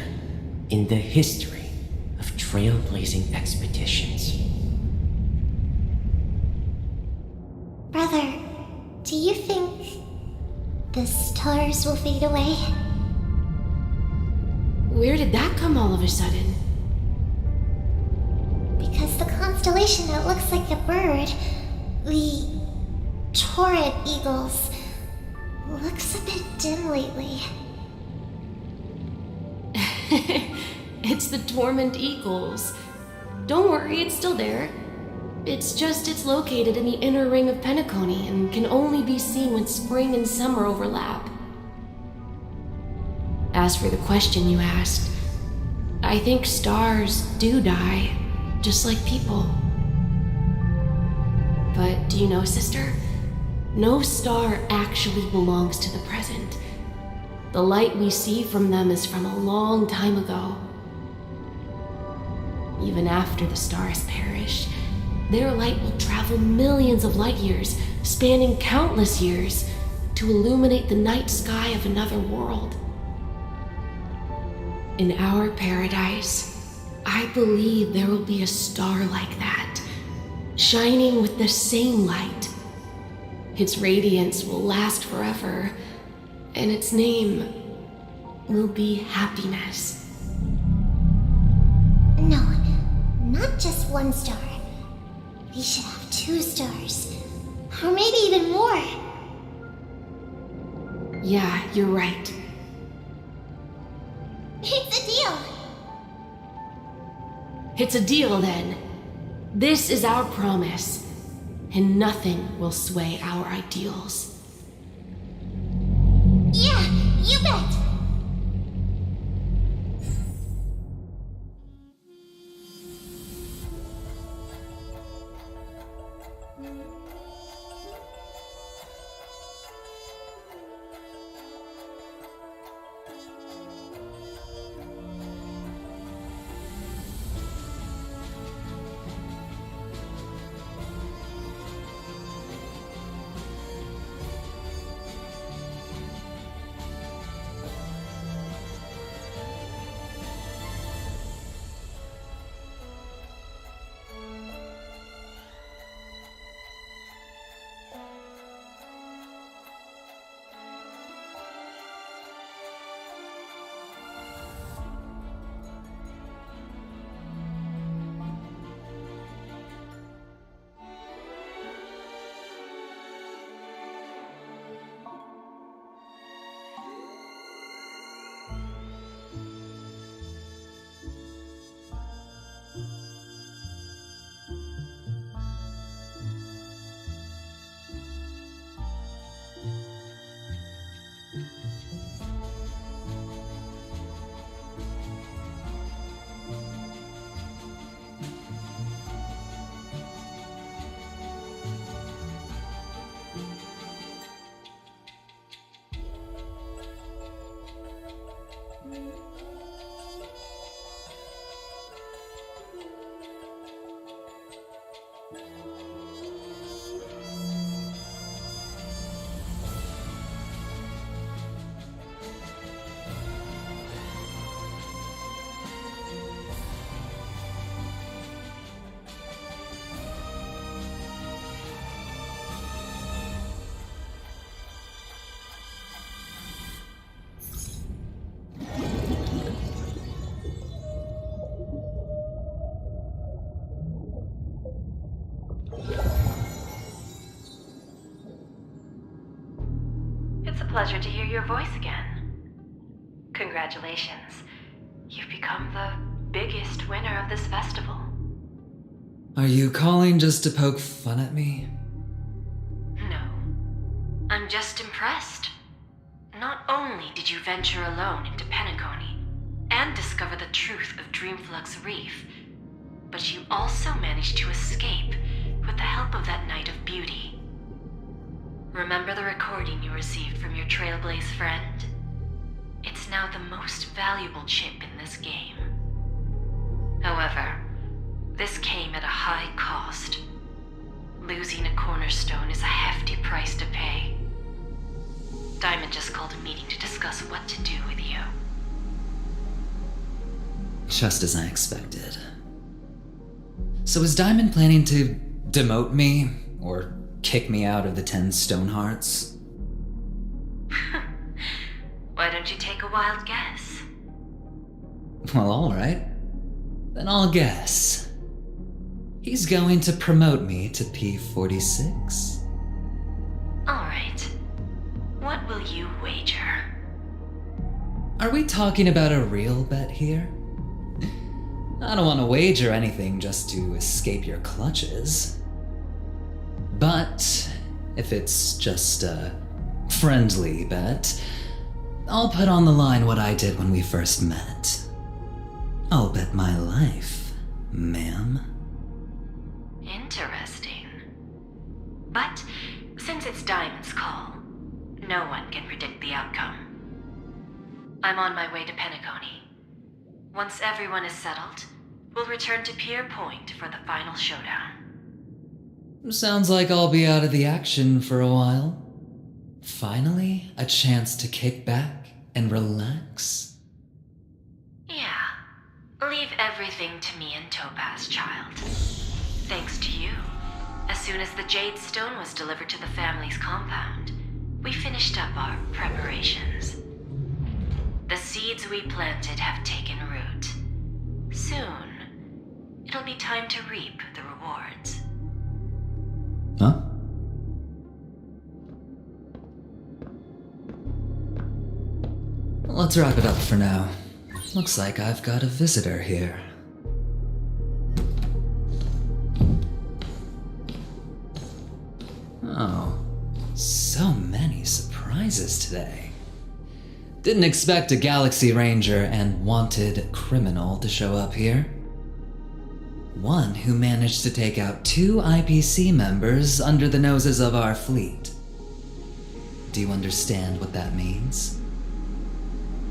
in the history of trailblazing expeditions. Brother, do you think the stars will fade away? Where did that come all of a sudden? Because the constellation that looks like a bird, the Torrid Eagles, looks a bit dim lately. It's the Torment Eagles. Don't worry, it's still there. It's located in the inner ring of Penacony and can only be seen when spring and summer overlap. As for the question you asked, I think stars do die, just like people. But do you know, sister? No star actually belongs to the present. The light we see from them is from a long time ago. Even after the stars perish, their light will travel millions of light years, spanning countless years, to illuminate the night sky of another world. In our paradise, I believe there will be a star like that, shining with the same light. Its radiance will last forever, and its name will be happiness. No, not just one star. We should have 2 stars. Or maybe even more. Yeah, you're right. It's a deal. It's a deal then. This is our promise, and nothing will sway our ideals. Yeah, you bet. It's a pleasure to hear your voice again. Congratulations. You've become the biggest winner of this festival. Are you calling just to poke fun at me? No. I'm just impressed. Not only did you venture alone into Penacony and discover the truth of Dreamflux Reef, but you also managed to escape with the help of that Knight of Beauty. Remember the recording you received from your Trailblaze friend? It's now the most valuable chip in this game. However, this came at a high cost. Losing a cornerstone is a hefty price to pay. Diamond just called a meeting to discuss what to do with you. Just as I expected. So is Diamond planning to demote me, or kick me out of the 10 Stonehearts? Why don't you take a wild guess? Well, alright. Then I'll guess. He's going to promote me to P46. Alright. What will you wager? Are we talking about a real bet here? I don't want to wager anything just to escape your clutches. But if it's just a friendly bet, I'll put on the line what I did when we first met. I'll bet my life, ma'am. Interesting. But since it's Diamond's call, no one can predict the outcome. I'm on my way to Penacony. Once everyone is settled, we'll return to Pier Point for the final showdown. Sounds like I'll be out of the action for a while. Finally, a chance to kick back and relax. Yeah. Leave everything to me and Topaz, child. Thanks to you, as soon as the Jade Stone was delivered to the family's compound, we finished up our preparations. The seeds we planted have taken root. Soon, it'll be time to reap the rewards. Let's wrap it up for now. Looks like I've got a visitor here. Oh, so many surprises today. Didn't expect a Galaxy Ranger and wanted criminal to show up here. One who managed to take out 2 IPC members under the noses of our fleet. Do you understand what that means?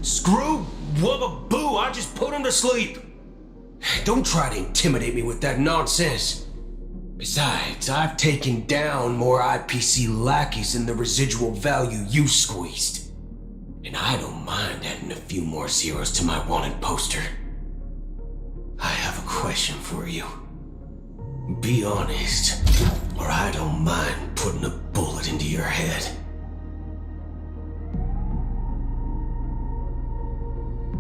Screw wubba boo, I just put him to sleep. Don't try to intimidate me with that nonsense. Besides, I've taken down more IPC lackeys than the residual value you squeezed. And I don't mind adding a few more zeros to my wanted poster. I have a question for you. Be honest, or I don't mind putting a bullet into your head.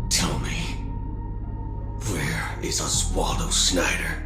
Tell me, where is Oswaldo Snyder?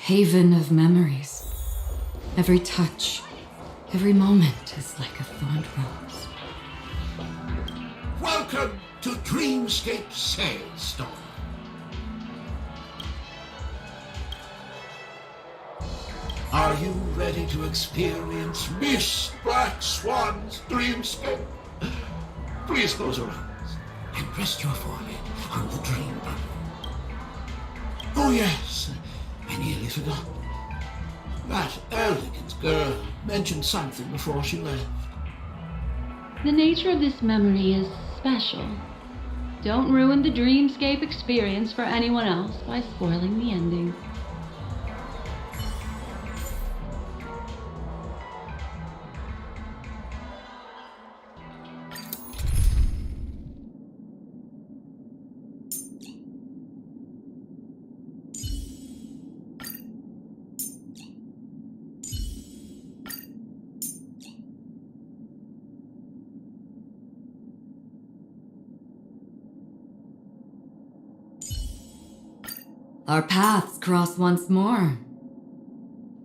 Haven of memories. Every touch, every moment is like a thorned rose. Welcome to Dreamscape Sandstorm. Are you ready to experience Miss Black Swan's dreamscape? Please close your eyes and rest your forehead on the dream button. Oh yes, I nearly forgot. That elegant girl mentioned something before she left. The nature of this memory is special. Don't ruin the dreamscape experience for anyone else by spoiling the ending. Our paths cross once more.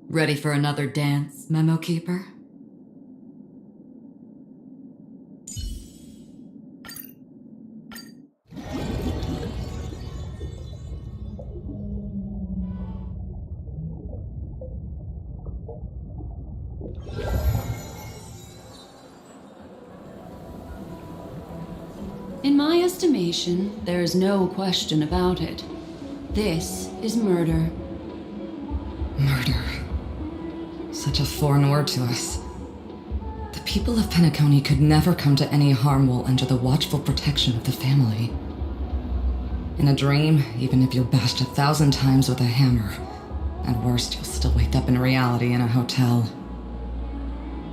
Ready for another dance, Memo Keeper? In my estimation, there is no question about it. This is murder. Murder. Such a foreign word to us. The people of Penacony could never come to any harm while under the watchful protection of the family. In a dream, even if you're bashed 1,000 times with a hammer, at worst, you'll still wake up in reality in a hotel.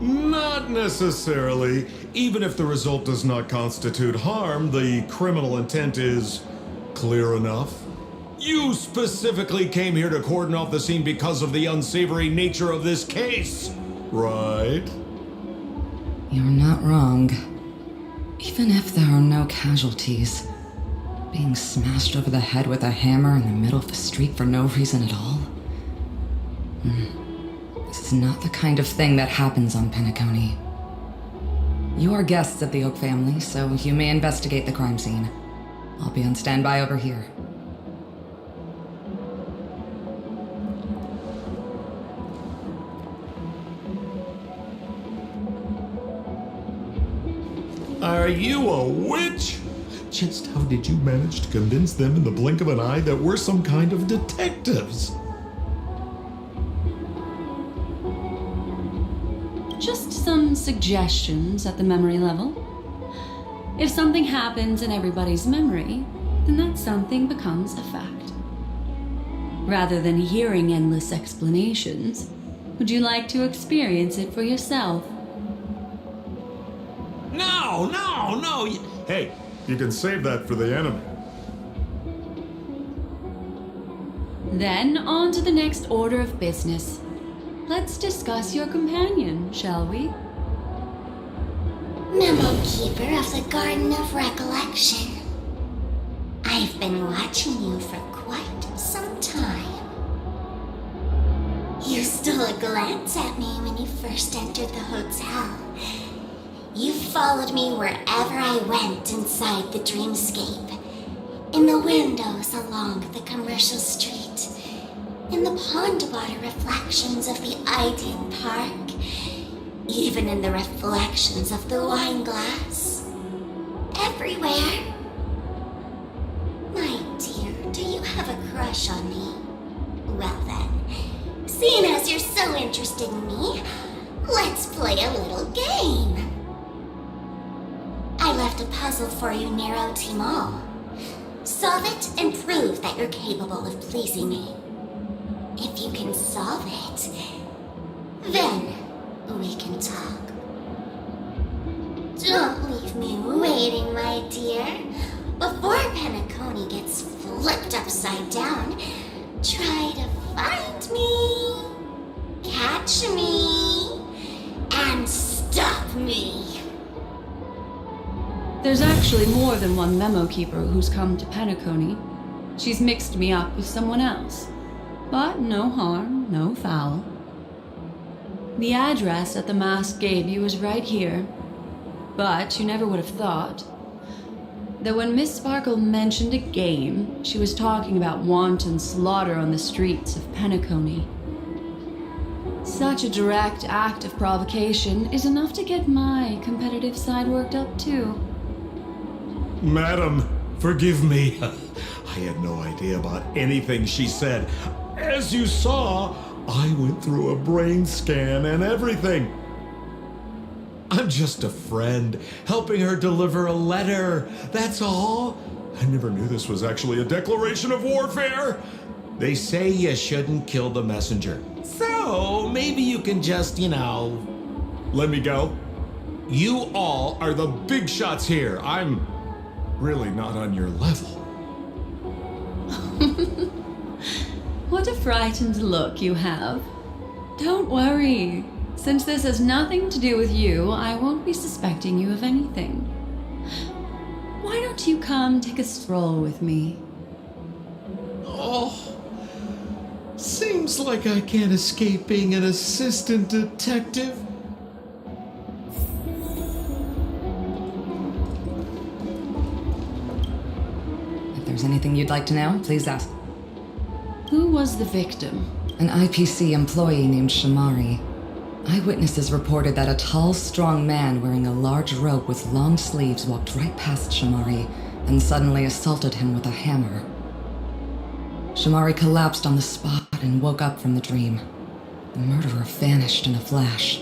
Not necessarily. Even if the result does not constitute harm, the criminal intent is clear enough. You specifically came here to cordon off the scene because of the unsavory nature of this case, right? You're not wrong. Even if there are no casualties, being smashed over the head with a hammer in the middle of the street for no reason at all? This is not the kind of thing that happens on Penacony. You are guests of the Oak family, so you may investigate the crime scene. I'll be on standby over here. Are you a witch? Just how did you manage to convince them in the blink of an eye that we're some kind of detectives? Just some suggestions at the memory level. If something happens in everybody's memory, then that something becomes a fact. Rather than hearing endless explanations, would you like to experience it for yourself? No! Hey, you can save that for the enemy. Then on to the next order of business. Let's discuss your companion, shall we? Memo Keeper of the Garden of Recollection. I've been watching you for quite some time. You stole a glance at me when you first entered the hotel. You followed me wherever I went inside the dreamscape. In the windows along the commercial street. In the pond water reflections of the Ideal Park. Even in the reflections of the wine glass. Everywhere. My dear, do you have a crush on me? Well then, seeing as you're so interested in me, let's play a little game. I left a puzzle for you near OT Mall. Solve it and prove that you're capable of pleasing me. If you can solve it, then we can talk. Don't leave me waiting, my dear. Before Penacony gets flipped upside down, try to find me, catch me, and stop me. There's actually more than one Memo Keeper who's come to Penacony. She's mixed me up with someone else. But no harm, no foul. The address that the mask gave you is right here. But you never would have thought that when Miss Sparkle mentioned a game, she was talking about wanton slaughter on the streets of Penacony. Such a direct act of provocation is enough to get my competitive side worked up too. Madam, forgive me. I had no idea about anything she said. As you saw, I went through a brain scan and everything. I'm just a friend, helping her deliver a letter, that's all. I never knew this was actually a declaration of warfare. They say you shouldn't kill the messenger. So, maybe you can just, let me go. You all are the big shots here. I'm really not on your level. What a frightened look you have. Don't worry. Since this has nothing to do with you, I won't be suspecting you of anything. Why don't you come take a stroll with me? Oh, Seems like I can't escape being an assistant detective. If there's anything you'd like to know, please ask. Who was the victim? An IPC employee named Shamari. Eyewitnesses reported that a tall, strong man wearing a large robe with long sleeves walked right past Shamari and suddenly assaulted him with a hammer. Shamari collapsed on the spot and woke up from the dream. The murderer vanished in a flash.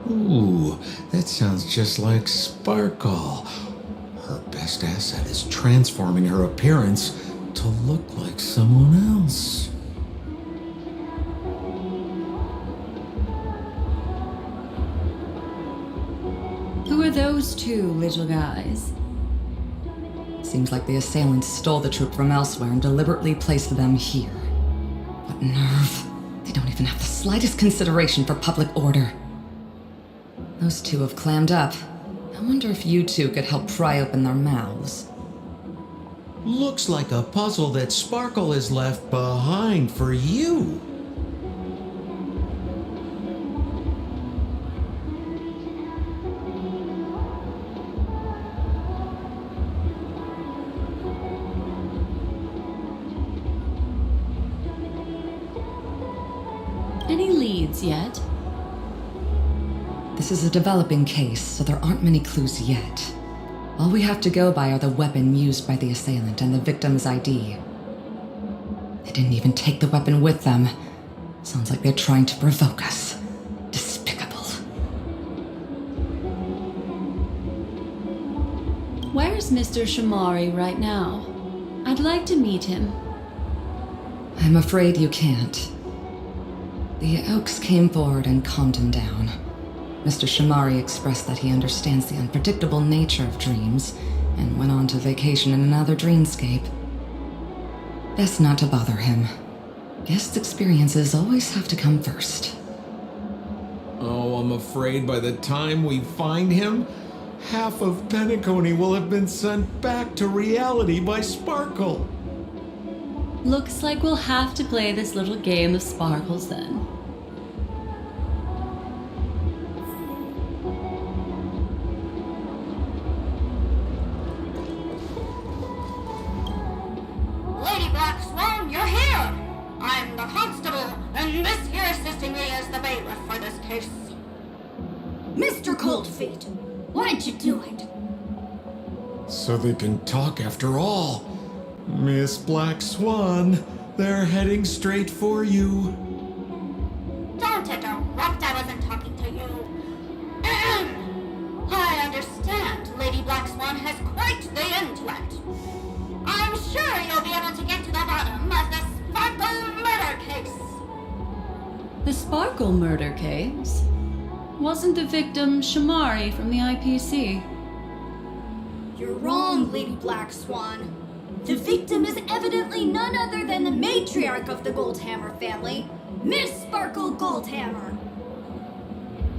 Ooh, that sounds just like Sparkle. Her best asset is transforming her appearance to look like someone else. Who are those two little guys? Seems like the assailants stole the troop from elsewhere and deliberately placed them here. What nerve! They don't even have the slightest consideration for public order. Those two have clammed up. I wonder if you two could help pry open their mouths. Looks like a puzzle that Sparkle has left behind for you. Any leads yet? This is a developing case, so there aren't many clues yet. All we have to go by are the weapon used by the assailant and the victim's ID. They didn't even take the weapon with them. Sounds like they're trying to provoke us. Despicable. Where's Mr. Shamari right now? I'd like to meet him. I'm afraid you can't. The Oaks came forward and calmed him down. Mr. Shamari expressed that he understands the unpredictable nature of dreams and went on to vacation in another dreamscape. Best not to bother him. Guest experiences always have to come first. Oh, I'm afraid by the time we find him, half of Penacony will have been sent back to reality by Sparkle. Looks like we'll have to play this little game of sparkles then. Lady Black Swan, you're here! I'm the constable, and this here assisting me is the bailiff for this case. Mr. Coldfeet, why'd you do it? So they can talk after all. Miss Black Swan, they're heading straight for you. Don't interrupt, I wasn't talking to you. I understand Lady Black Swan has quite the intellect. I'm sure you'll be able to get to the bottom of the Sparkle murder case. The Sparkle murder case? Wasn't the victim Shamari from the IPC? You're wrong, Lady Black Swan. The victim is evidently none other than the matriarch of the Goldhammer family, Miss Sparkle Goldhammer.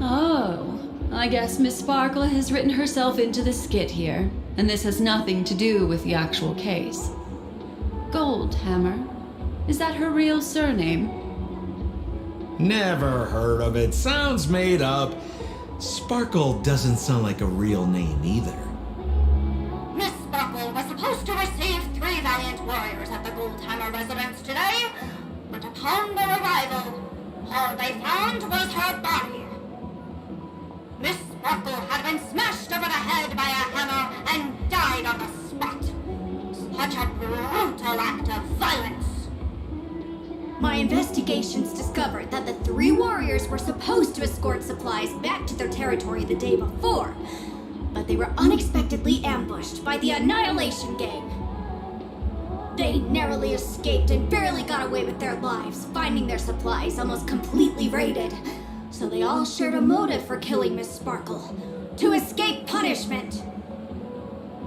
Oh, I guess Miss Sparkle has written herself into the skit here, and this has nothing to do with the actual case. Goldhammer? Is that her real surname? Never heard of it. Sounds made up. Sparkle doesn't sound like a real name either. Miss Sparkle was supposed to receive 3 valiant warriors at the Goldhammer residence today, but upon their arrival, all they found was her body. Miss Sparkle had been smashed over the head by a hammer and died on the spot. Such a brutal act of violence. My investigations discovered that the 3 warriors were supposed to escort supplies back to their territory the day before, but they were unexpectedly ambushed by the Annihilation Gang. They narrowly escaped and barely got away with their lives, finding their supplies almost completely raided. So they all shared a motive for killing Miss Sparkle, to escape punishment.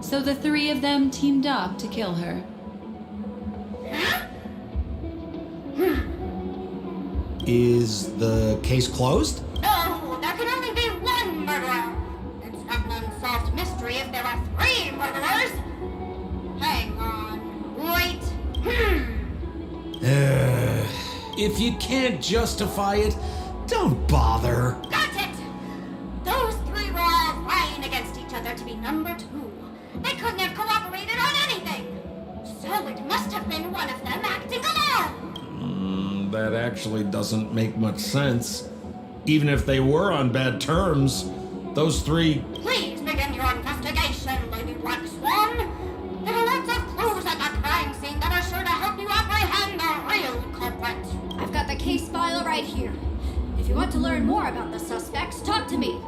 So the 3 of them teamed up to kill her. Is the case closed? No, there can only be one murderer. It's not an unsolved mystery if there are 3 murderers. Hang on. Wait. if you can't justify it, don't bother. Got it! Those three were all vying against each other to be number 2. They couldn't have cooperated on anything. So it must have been one of them acting alone. That actually doesn't make much sense. Even if they were on bad terms, those three... Please begin your investigation, Lady Black Swan. There are lots of clues at the crime scene that are sure to help you apprehend the real culprit. I've got the case file right here. If you want to learn more about the suspects, talk to me.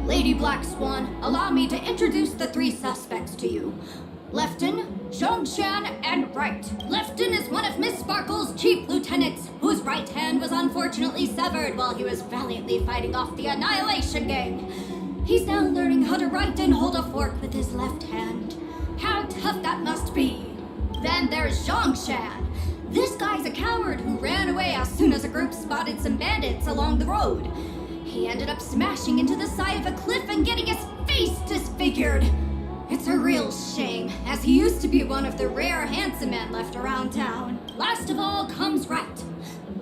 Lady Black Swan, allow me to introduce the 3 suspects to you. Lefton, Zhongshan, and Wright. Lefton is one of Miss Sparkle's chief lieutenants, whose right hand was unfortunately severed while he was valiantly fighting off the Annihilation Gang. He's now learning how to write and hold a fork with his left hand. How tough that must be. Then there's Zhongshan. This guy's a coward who ran away as soon as a group spotted some bandits along the road. He ended up smashing into the side of a cliff and getting his face disfigured. It's a real shame, as he used to be one of the rare handsome men left around town. Last of all comes Wright.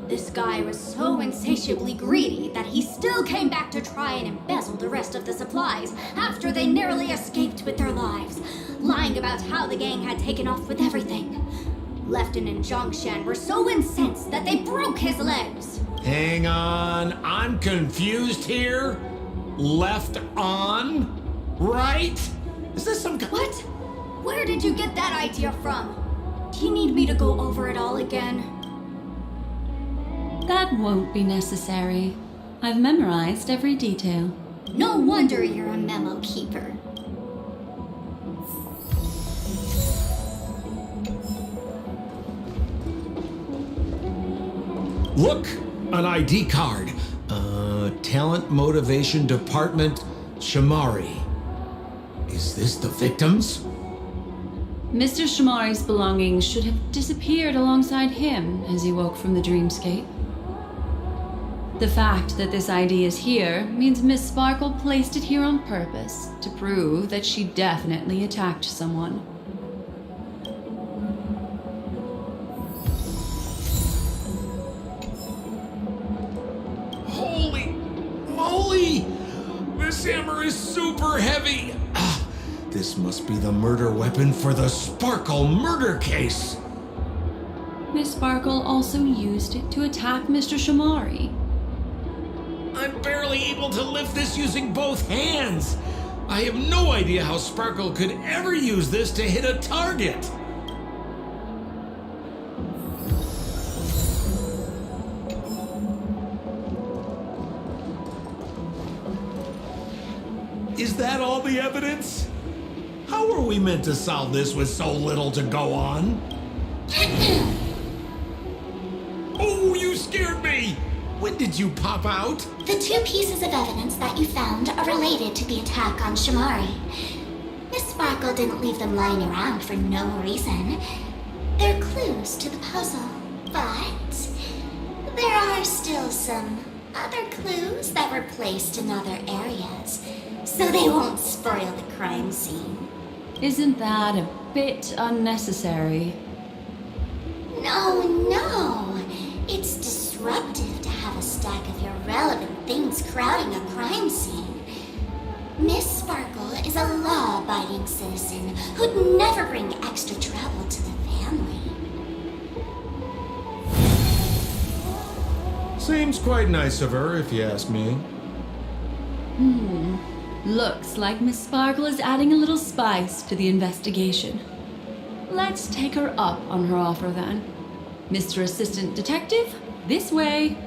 This guy was so insatiably greedy that he still came back to try and embezzle the rest of the supplies after they narrowly escaped with their lives, lying about how the gang had taken off with everything. Lefton and Zhongshan were so incensed that they broke his legs. Hang on, I'm confused here. Left on? Right? Is this some kind... What? Where did you get that idea from? Do you need me to go over it all again? That won't be necessary. I've memorized every detail. No wonder you're a memo keeper. Look! An ID card. Talent Motivation Department, Shamari. Is this the victims? Mr. Shamari's belongings should have disappeared alongside him as he woke from the dreamscape. The fact that this ID is here means Miss Sparkle placed it here on purpose to prove that she definitely attacked someone. Holy moly! This hammer is super heavy! This must be the murder weapon for the Sparkle murder case! Miss Sparkle also used it to attack Mr. Shamari. I'm barely able to lift this using both hands! I have no idea how Sparkle could ever use this to hit a target! Is that all the evidence? How are we meant to solve this with so little to go on? Oh, you scared me! When did you pop out? The 2 pieces of evidence that you found are related to the attack on Shamari. Miss Sparkle didn't leave them lying around for no reason. They're clues to the puzzle, but there are still some other clues that were placed in other areas, so they won't spoil the crime scene. Isn't that a bit unnecessary? No. It's disruptive to have a stack of irrelevant things crowding a crime scene. Miss Sparkle is a law-abiding citizen who'd never bring extra trouble to the family. Seems quite nice of her, if you ask me. Looks like Miss Sparkle is adding a little spice to the investigation. Let's take her up on her offer then. Mr. Assistant Detective, this way.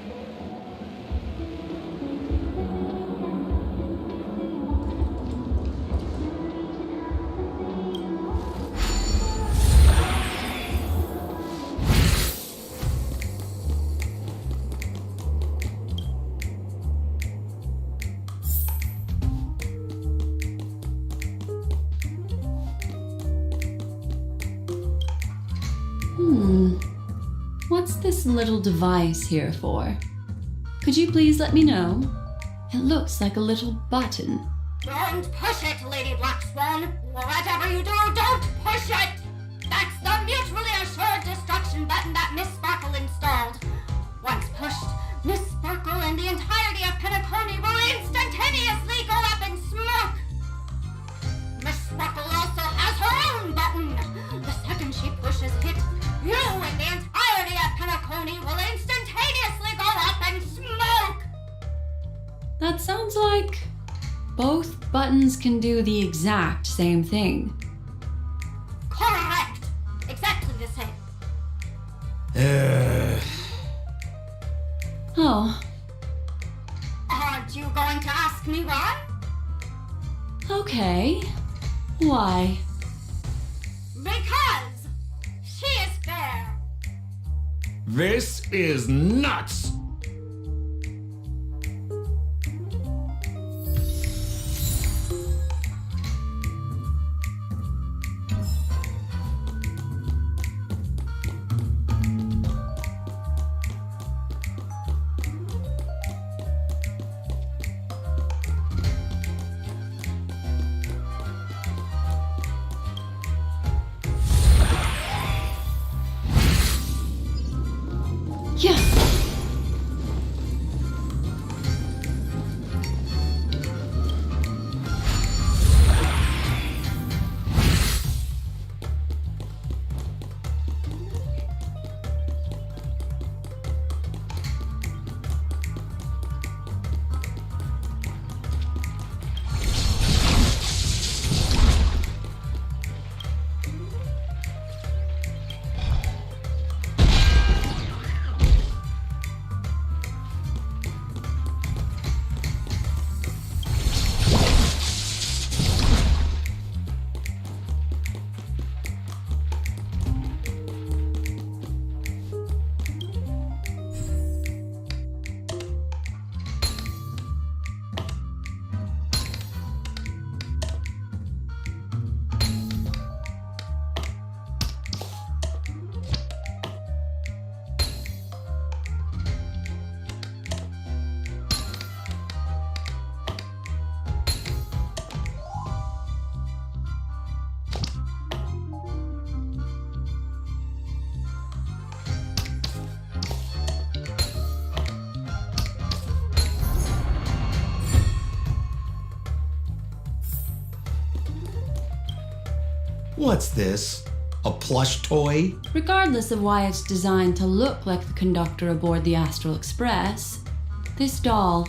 What's this little device here for? Could you please let me know? It looks like a little button. Don't push it, Lady Black Swan. Whatever you do, don't push it! That's the mutually assured destruction button that Miss Sparkle installed. Once pushed, Miss Sparkle and the entirety of Penacony will instantaneously go up in smoke. Miss Sparkle also has her own button. The second she pushes it, you and the entirety of Penacony will instantaneously go up in smoke. That sounds like both buttons can do the exact same thing. Correct. Exactly the same. Oh, Aren't you going to ask me why? okay. Why? Because she is fair. This is nuts! Yeah. What's this? A plush toy? Regardless of why it's designed to look like the conductor aboard the Astral Express, this doll,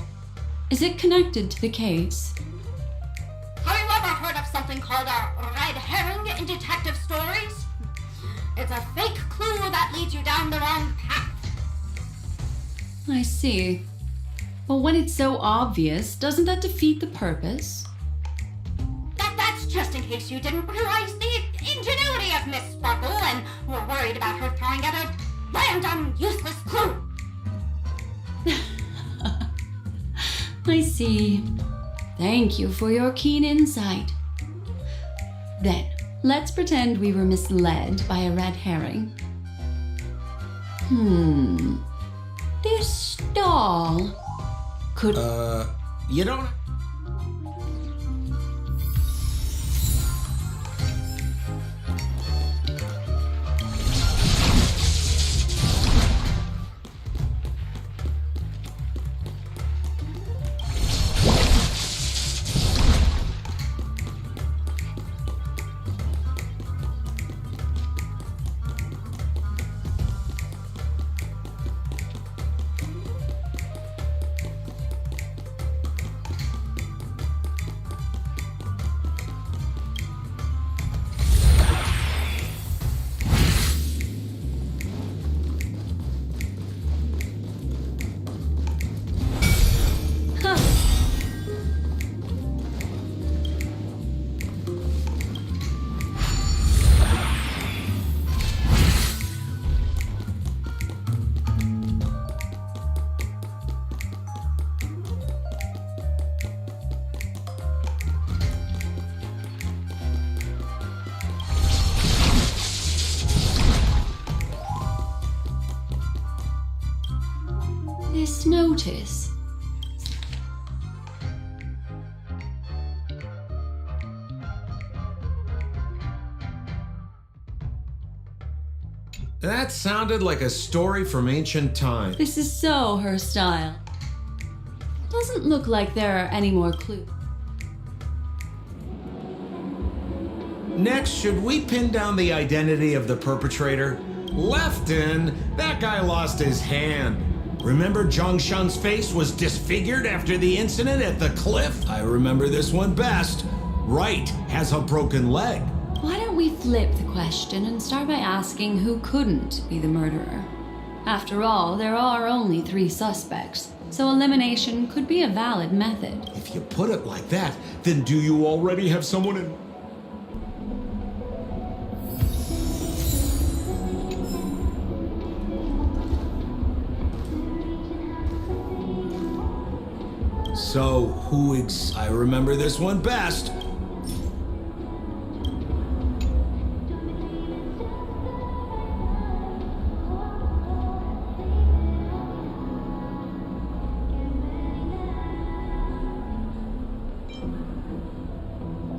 is it connected to the case? Have you ever heard of something called a red herring in detective stories? It's a fake clue that leads you down the wrong path. I see. But when it's so obvious, doesn't that defeat the purpose? That's just in case you didn't realize the ingenuity of Miss Sparkle and were worried about her throwing out a random, useless clue. I see. Thank you for your keen insight. Then, let's pretend we were misled by a red herring. This doll could... You don't... This notice. That sounded like a story from ancient times. This is so her style. Doesn't look like there are any more clues. Next, should we pin down the identity of the perpetrator? Lefton, that guy lost his hand. Remember Zhongshan's face was disfigured after the incident at the cliff? I remember this one best. Right has a broken leg. Why don't we flip the question and start by asking who couldn't be the murderer? After all, there are only 3 suspects, so elimination could be a valid method. If you put it like that, then do you already have someone in... So, I remember this one best.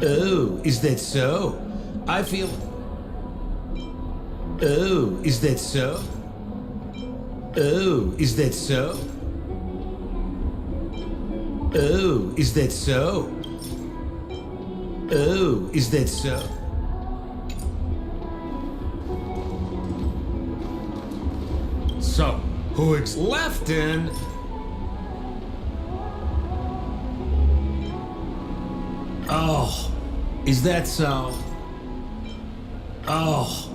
Oh, is that so? I feel... Oh, is that so? Oh, is that so? Oh, is that so? Oh, is that so? So, who is Lefton? Oh, is that so? Oh.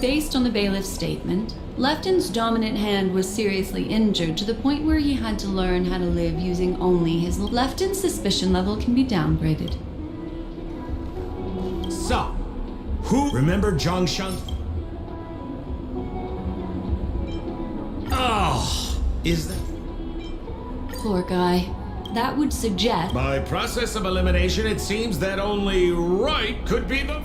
Based on the bailiff's statement, Lefton's dominant hand was seriously injured to the point where he had to learn how to live using only his... Lefton's suspicion level can be downgraded. So, who... Remember Zhongshan? Oh, is that... Poor guy. That would suggest... By process of elimination, it seems that only right could be the...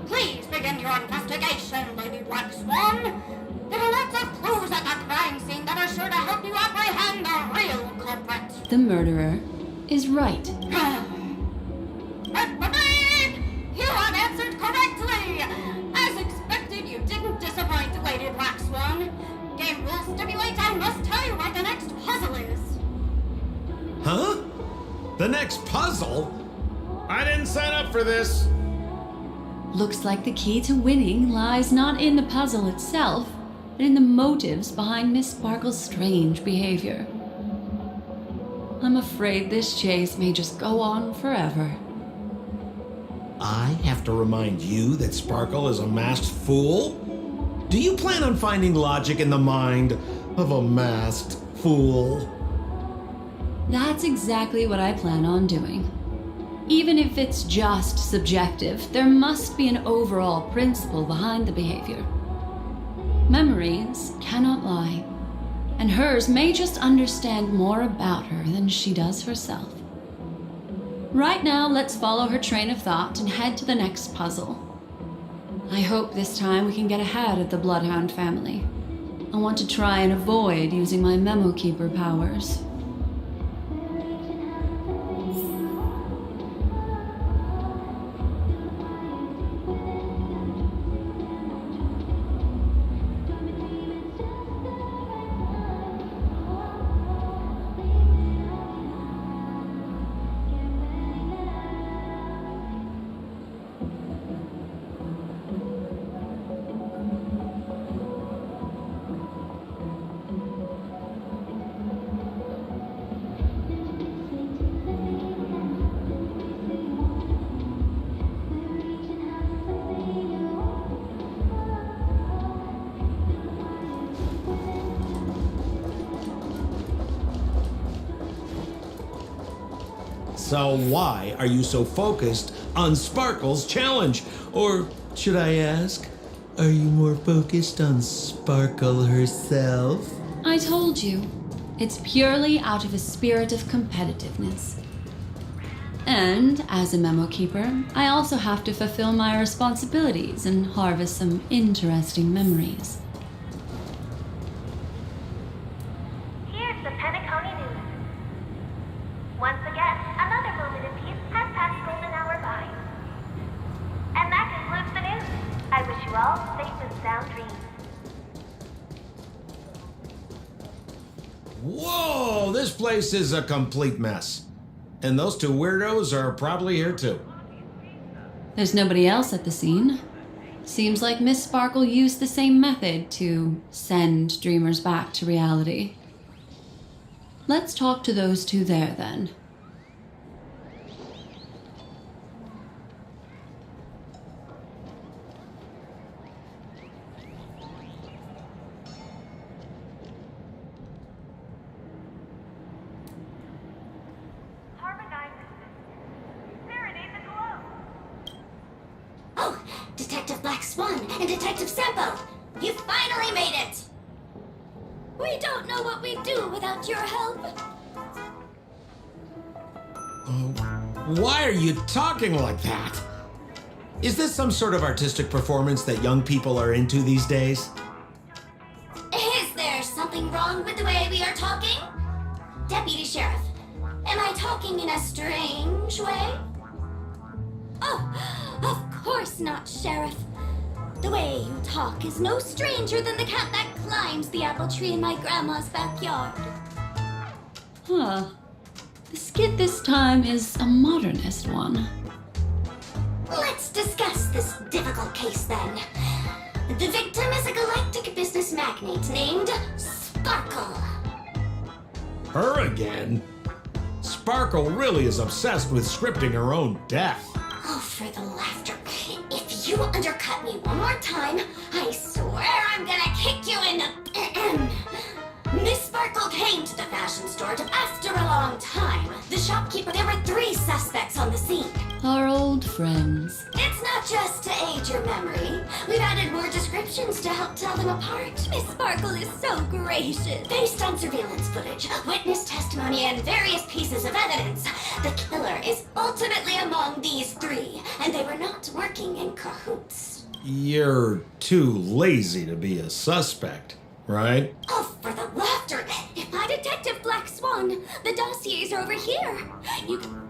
Please begin your investigation, Lady Black Swan. There are lots of clues at the crime scene that are sure to help you apprehend the real culprit. The murderer is right. You have answered correctly! As expected, you didn't disappoint, Lady Black Swan. Game rules stipulate I must tell you what the next puzzle is. Huh? The next puzzle? I didn't sign up for this. Looks like the key to winning lies not in the puzzle itself, but in the motives behind Miss Sparkle's strange behavior. I'm afraid this chase may just go on forever. I have to remind you that Sparkle is a masked fool? Do you plan on finding logic in the mind of a masked fool? That's exactly what I plan on doing. Even if it's just subjective, there must be an overall principle behind the behavior. Memories cannot lie, and hers may just understand more about her than she does herself. Right now, let's follow her train of thought and head to the next puzzle. I hope this time we can get ahead of the Bloodhound family. I want to try and avoid using my Memo Keeper powers. So why are you so focused on Sparkle's challenge? Or should I ask, are you more focused on Sparkle herself? I told you, it's purely out of a spirit of competitiveness. And as a Memo Keeper, I also have to fulfill my responsibilities and harvest some interesting memories. Here's the Penacony News. Once again, another moment in peace has passed you all safe and sound dreams. Whoa, this place is a complete mess. And those two weirdos are probably here too. There's nobody else at the scene. Seems like Miss Sparkle used the same method to send dreamers back to reality. Let's talk to those two there then. Oh, Detective Black Swan and Detective Sampo! You finally made it! We don't know what we'd do without your help. Why are you talking like that? Is this some sort of artistic performance that young people are into these days? Is there something wrong with the way we are talking? Deputy Sheriff, am I talking in a strange way? Oh, of course not, Sheriff. The way you talk is no stranger than the cat that climbs the apple tree in my grandma's backyard. Huh. The skit this time is a modernist one. Let's discuss this difficult case then. The victim is a galactic business magnate named Sparkle. Her again? Sparkle really is obsessed with scripting her own death. Oh, for the laughter. If you undercut me one more time, I swear I'm gonna kick you in the... Miss Sparkle came to the fashion store after a long time. The shopkeeper, there were 3 suspects on the scene. Our old friends. It's not just to aid your memory. We've added more descriptions to help tell them apart. Miss Sparkle is so gracious. Based on surveillance footage, witness testimony, and various pieces of evidence, the killer is ultimately among these 3, and they were not working in cahoots. You're too lazy to be a suspect, right? Oh, for the laughter! If I Detective Black Swan, the dossiers are over here. You can...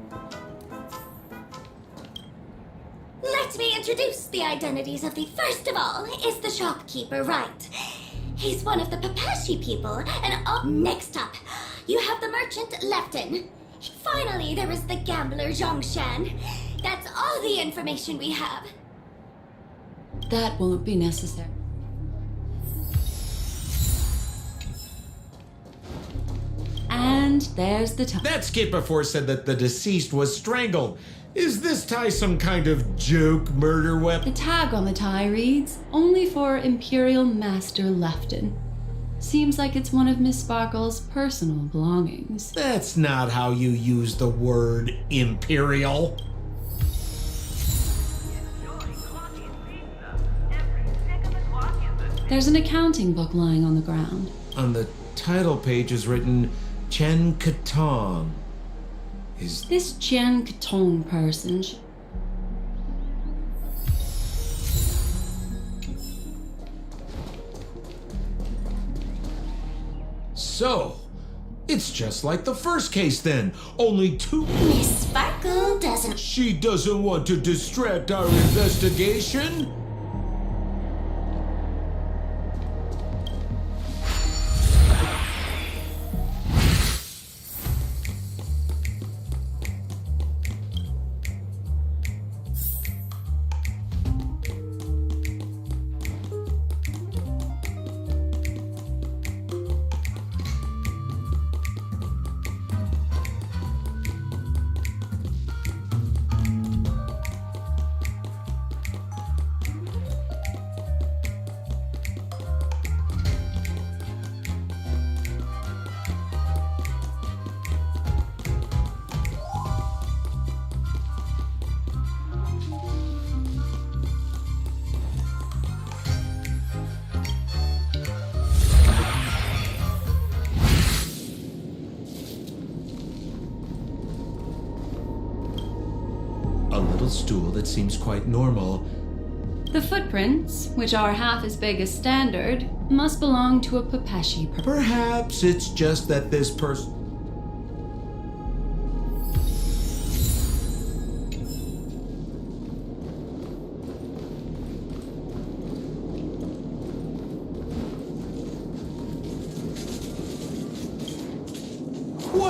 Let me introduce the identities of the first of all is the shopkeeper, right? He's one of the Papashi people, and next up, you have the merchant Lefton. Finally, there is the gambler Zhongshan. That's all the information we have. That won't be necessary. And there's the tie. That skit before said that the deceased was strangled. Is this tie some kind of joke murder weapon? The tag on the tie reads, "Only for Imperial Master Lefton." Seems like it's one of Miss Sparkle's personal belongings. That's not how you use the word imperial. There's an accounting book lying on the ground. On the title page is written Chen Katong. Is this Chen Katong person? So, it's just like the first case then. Only 2. Miss Sparkle doesn't... She doesn't want to distract our investigation? Stool that seems quite normal. The footprints, which are half as big as standard, must belong to a Papashi. Perhaps it's just that this person...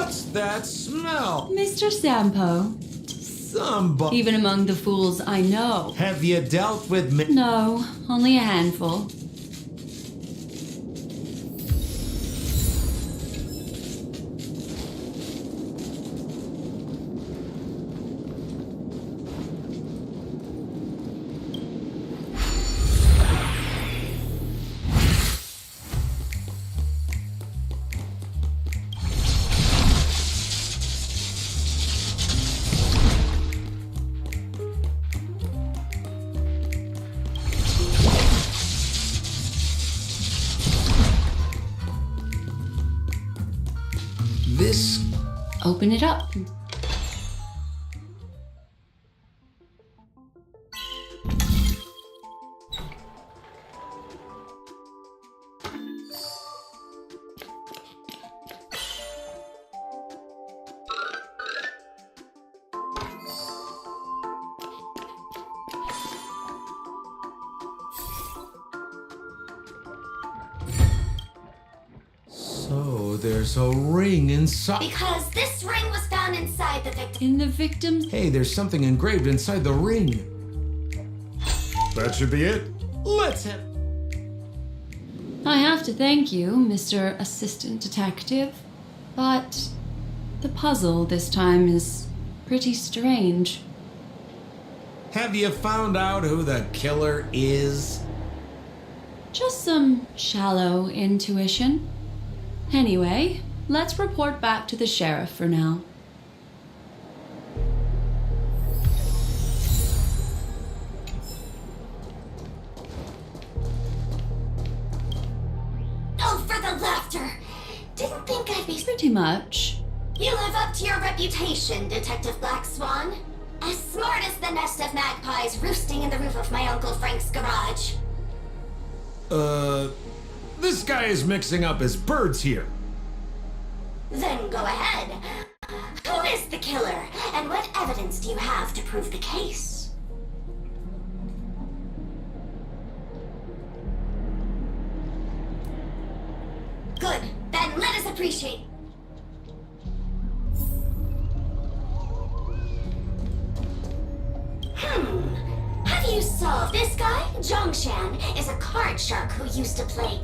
What's that smell? Mr. Sampo, Somebody. even among the fools I know. Have you dealt with me? No, only a handful. This. Open it up. So there's a ring inside. Because this ring was found inside the victim. In the victim's. Hey, there's something engraved inside the ring. That should be it. Let's have. I have to thank you, Mr. Assistant Detective, but the puzzle this time is pretty strange. Have you found out who the killer is? Just some shallow intuition. Anyway, let's report back to the sheriff for now. Oh, for the laughter! Didn't think I'd be. Pretty much. You live up to your reputation, Detective Black Swan. As smart as the nest of magpies roosting in the roof of my Uncle Frank's garage. This guy is mixing up his birds here. Then go ahead. Who is the killer, and what evidence do you have to prove the case? Good. Then let us appreciate. Have you solved this guy? Zhongshan is a card shark who used to plague.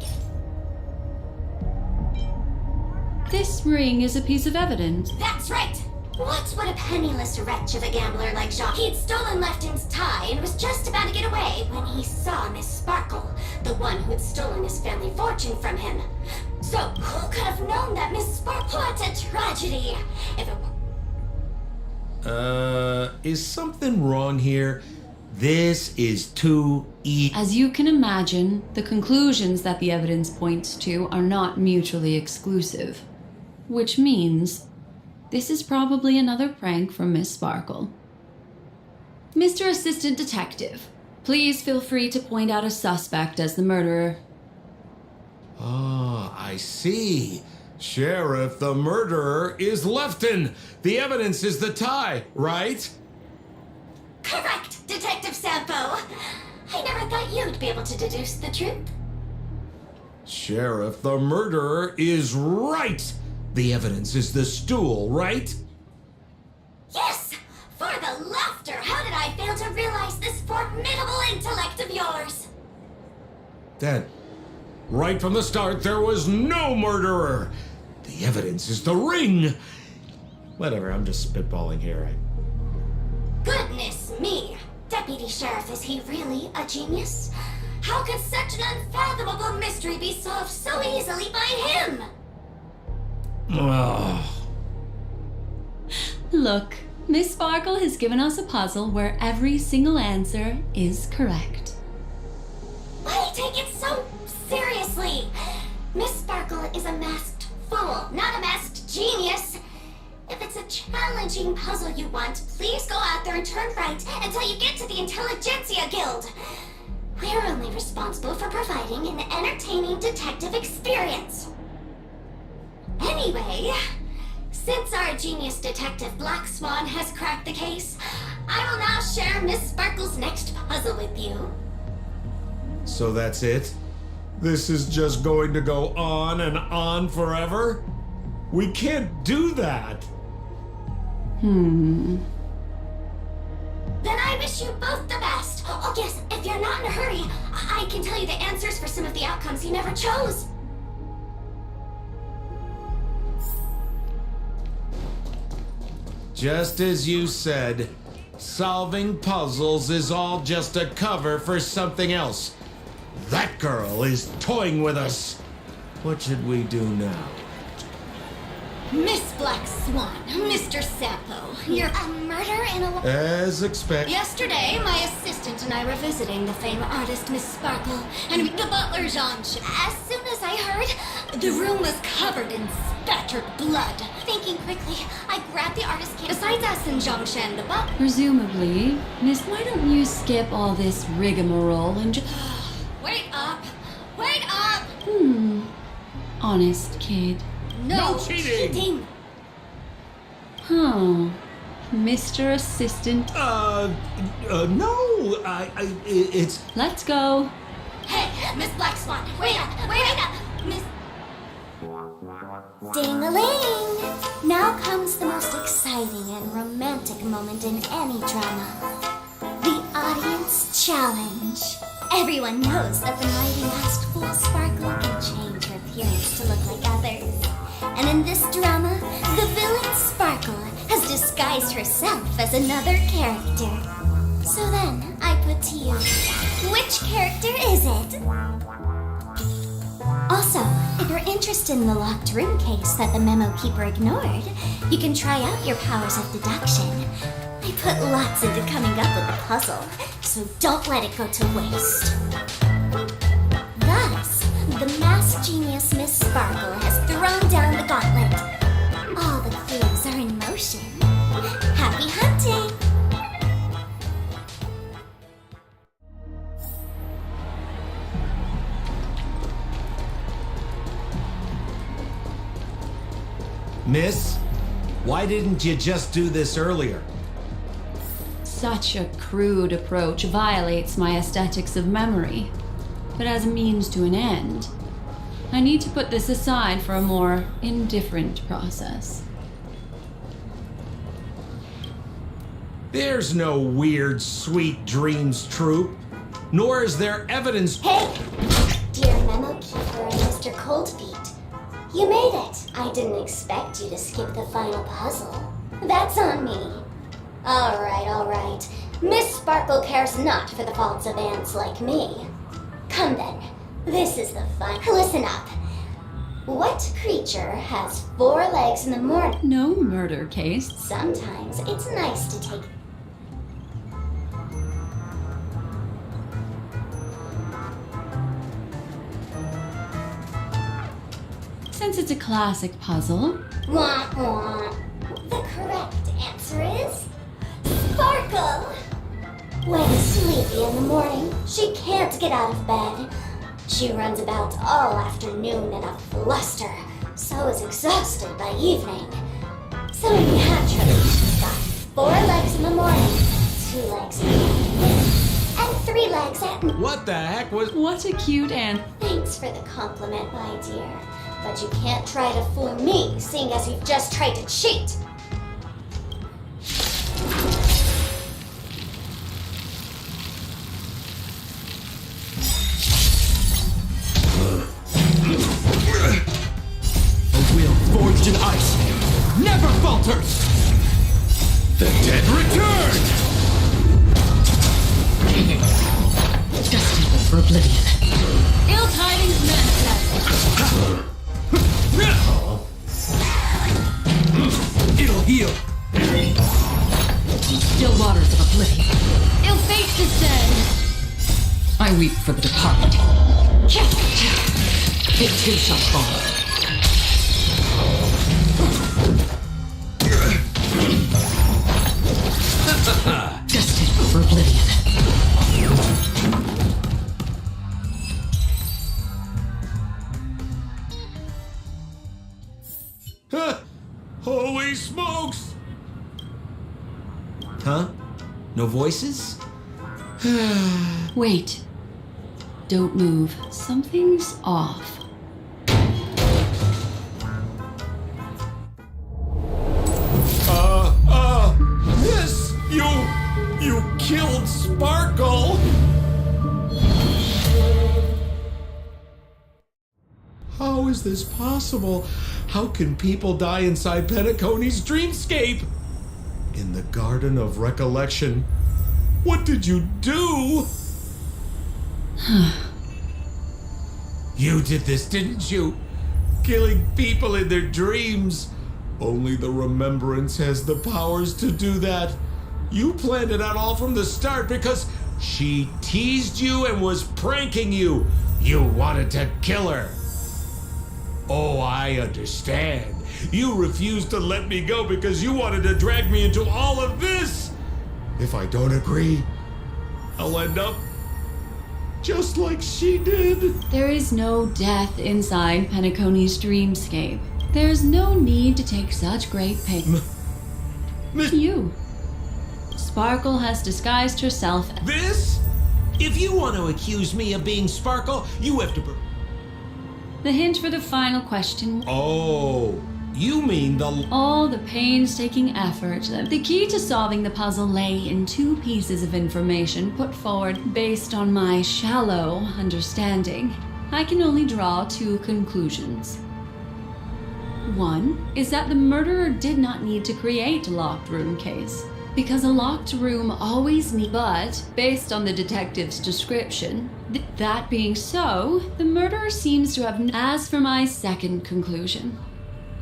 This ring is a piece of evidence. That's right! What would a penniless wretch of a gambler like Jean? He'd stolen Lefton's tie and was just about to get away when he saw Miss Sparkle, the one who'd stolen his family fortune from him. So who could have known that Miss Sparkle? What a tragedy! If it were... Is something wrong here? This is too easy. As you can imagine, the conclusions that the evidence points to are not mutually exclusive. Which means this is probably another prank from Miss Sparkle. Mr. Assistant Detective, please feel free to point out a suspect as the murderer. Ah, I see. Sheriff, the murderer is Lefton. The evidence is the tie, right? Correct, Detective Sampo. I never thought you'd be able to deduce the truth. Sheriff, the murderer is right. The evidence is the stool, right? Yes! For the laughter, how did I fail to realize this formidable intellect of yours? Dad, right from the start, there was no murderer. The evidence is the ring. Whatever, I'm just spitballing here. Goodness me! Deputy Sheriff, is he really a genius? How could such an unfathomable mystery be solved so easily by him? Look, Miss Sparkle has given us a puzzle where every single answer is correct. Why take it so seriously? Miss Sparkle is a masked fool, not a masked genius. If it's a challenging puzzle you want, please go out there and turn right until you get to the Intelligentsia Guild. We're only responsible for providing an entertaining detective experience. Anyway, since our genius detective Black Swan has cracked the case, I will now share Miss Sparkle's next puzzle with you. So that's it? This is just going to go on and on forever? We can't do that. Hmm. Then I wish you both the best. Oh yes, if you're not in a hurry, I can tell you the answers for some of the outcomes you never chose. Just as you said, solving puzzles is all just a cover for something else. That girl is toying with us. What should we do now? Miss Black Swan, Mr. Sampo, you're a murder in a... As expected. Yesterday, my assistant and I were visiting the famed artist Miss Sparkle and the butler Jean. As soon as I heard, the room was covered in spattered blood. Thinking quickly, I grabbed the artist kit. Besides us and Zhongshan, the butler... Presumably. Miss, why don't you skip all this rigmarole and just... Wait up! Wait up! Honest kid. No cheating! Huh. Mr. Assistant. No, it's... Let's go. Hey, Miss Black Swan, wait up! Miss... Ding-a-ling! Now comes the most exciting and romantic moment in any drama. The audience challenge. Everyone knows that the mighty masked fool Sparkle can change her appearance to look like others. And in this drama, the villain Sparkle has disguised herself as another character. So then, I put to you, which character is it? Also, if you're interested in the locked room case that the memo keeper ignored, you can try out your powers of deduction. I put lots into coming up with the puzzle, so don't let it go to waste. Thus, the masked genius Miss Sparkle has thrown down the gauntlet. All the clues are in motion. Happy hunting! Miss, why didn't you just do this earlier? Such a crude approach violates my aesthetics of memory. But as a means to an end, I need to put this aside for a more indifferent process. There's no weird, sweet dreams troupe, nor is there evidence. Hey! Dear Memo Keeper and Mr. Coldfeet, you made it. I didn't expect you to skip the final puzzle. That's on me. All right. Miss Sparkle cares not for the faults of ants like me. Come then, this is the fun. Listen up. What creature has 4 legs in the morning? No murder case. Sometimes it's nice to take... Since it's a classic puzzle... Wah, wah. The correct answer is... Sparkle! When sleepy in the morning, she can't get out of bed. She runs about all afternoon in a fluster, so is exhausted by evening. So naturally, she's got 4 legs in the morning, 2 legs in the afternoon, and 3 legs at night. What the heck was... What a cute ant. Thanks for the compliment, my dear. But you can't try to fool me, seeing as you've just tried to cheat. A will forged in ice never falters! The dead return! Destined for oblivion. Ill tidings manifest. It'll heal! Still waters of oblivion. Ill fate descend. I weep for the departed. It too shall fall. Destined for oblivion. Holy smokes! Huh? No voices? Wait. Don't move. Something's off. killed Sparkle! How is this possible? How can people die inside Penacony's dreamscape? In the Garden of Recollection. What did you do? You did this, didn't you? Killing people in their dreams. Only the Remembrance has the powers to do that. You planned it out all from the start because she teased you and was pranking you. You wanted to kill her. Oh, I understand. You refused to let me go because you wanted to drag me into all of this. If I don't agree, I'll end up just like she did. There is no death inside Penacony's dreamscape. There's no need to take such great pain. You. Sparkle has disguised herself. This? If you want to accuse me of being Sparkle, you have to... The hint for the final question. Oh, you mean the... All the painstaking effort. The key to solving the puzzle lay in 2 pieces of information put forward based on my shallow understanding. I can only draw 2 conclusions. One is that the murderer did not need to create a locked room case, because a locked room always needs. But, based on the detective's description, that being so, the murderer seems to have. As for my second conclusion,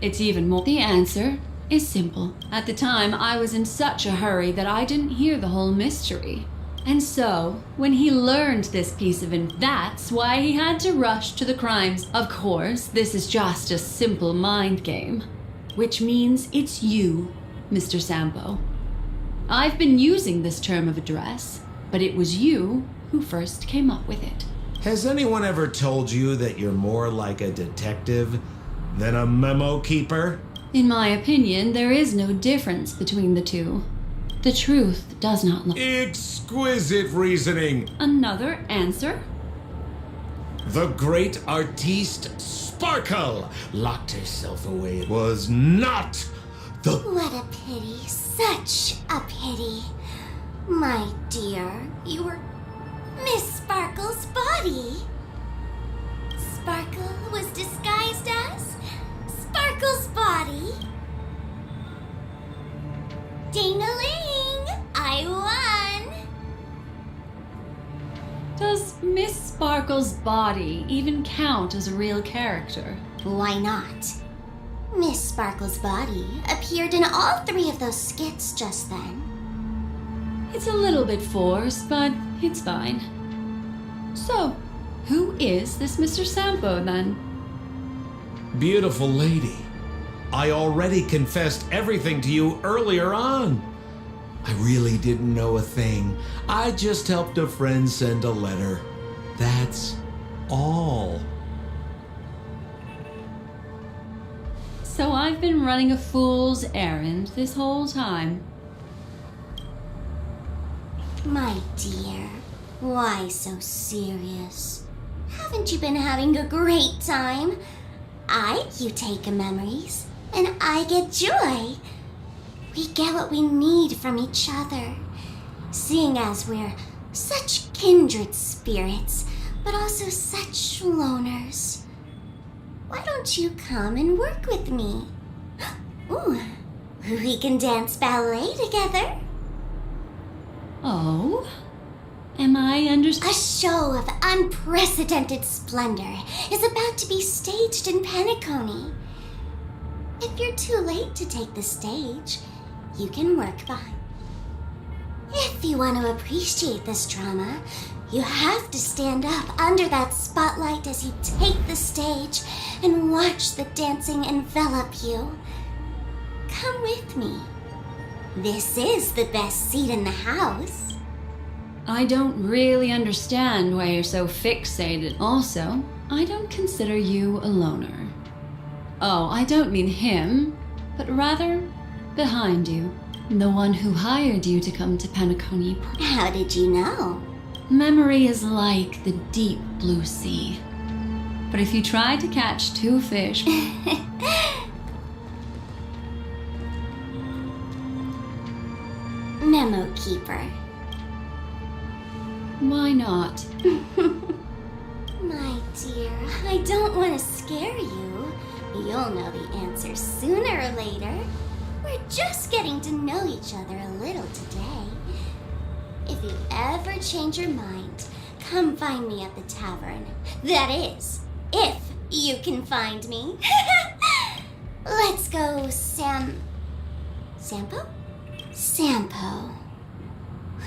it's even more. The answer is simple. At the time, I was in such a hurry that I didn't hear the whole mystery. And so, when he learned this piece of that's why he had to rush to the crimes. Of course, this is just a simple mind game, which means it's you, Mr. Sampo. I've been using this term of address, but it was you who first came up with it. Has anyone ever told you that you're more like a detective than a memo keeper? In my opinion, there is no difference between the two. The truth does not lie. Exquisite reasoning. Another answer? The great artiste Sparkle locked herself away. It was not the... What a pity. Such a pity. My dear, you were Miss Sparkle's body. Sparkle was disguised as Sparkle's body. Ding-a-ling! I won! Does Miss Sparkle's body even count as a real character? Why not? Miss Sparkle's body appeared in all 3 of those skits just then. It's a little bit forced, but it's fine. So, who is this Mr. Sampo then? Beautiful lady. I already confessed everything to you earlier on. I really didn't know a thing. I just helped a friend send a letter. That's all. So I've been running a fool's errand this whole time. My dear, why so serious? Haven't you been having a great time? You take memories, and I get joy. We get what we need from each other, seeing as we're such kindred spirits, but also such loners. Why don't you come and work with me? Ooh, we can dance ballet together. Oh? Am I A show of unprecedented splendor is about to be staged in Penacony. If you're too late to take the stage, you can work behind. If you want to appreciate this drama, you have to stand up under that spotlight as you take the stage and watch the dancing envelop you. Come with me. This is the best seat in the house. I don't really understand why you're so fixated. Also, I don't consider you a loner. Oh, I don't mean him, but rather behind you. The one who hired you to come to Penacony. How did you know? Memory is like the deep blue sea. But if you try to catch 2 fish... Memo Keeper. Why not? My dear, I don't want to scare you. You'll know the answer sooner or later. We're just getting to know each other a little today. If you ever change your mind, come find me at the tavern. That is, if you can find me. Let's go, Sampo? Sampo.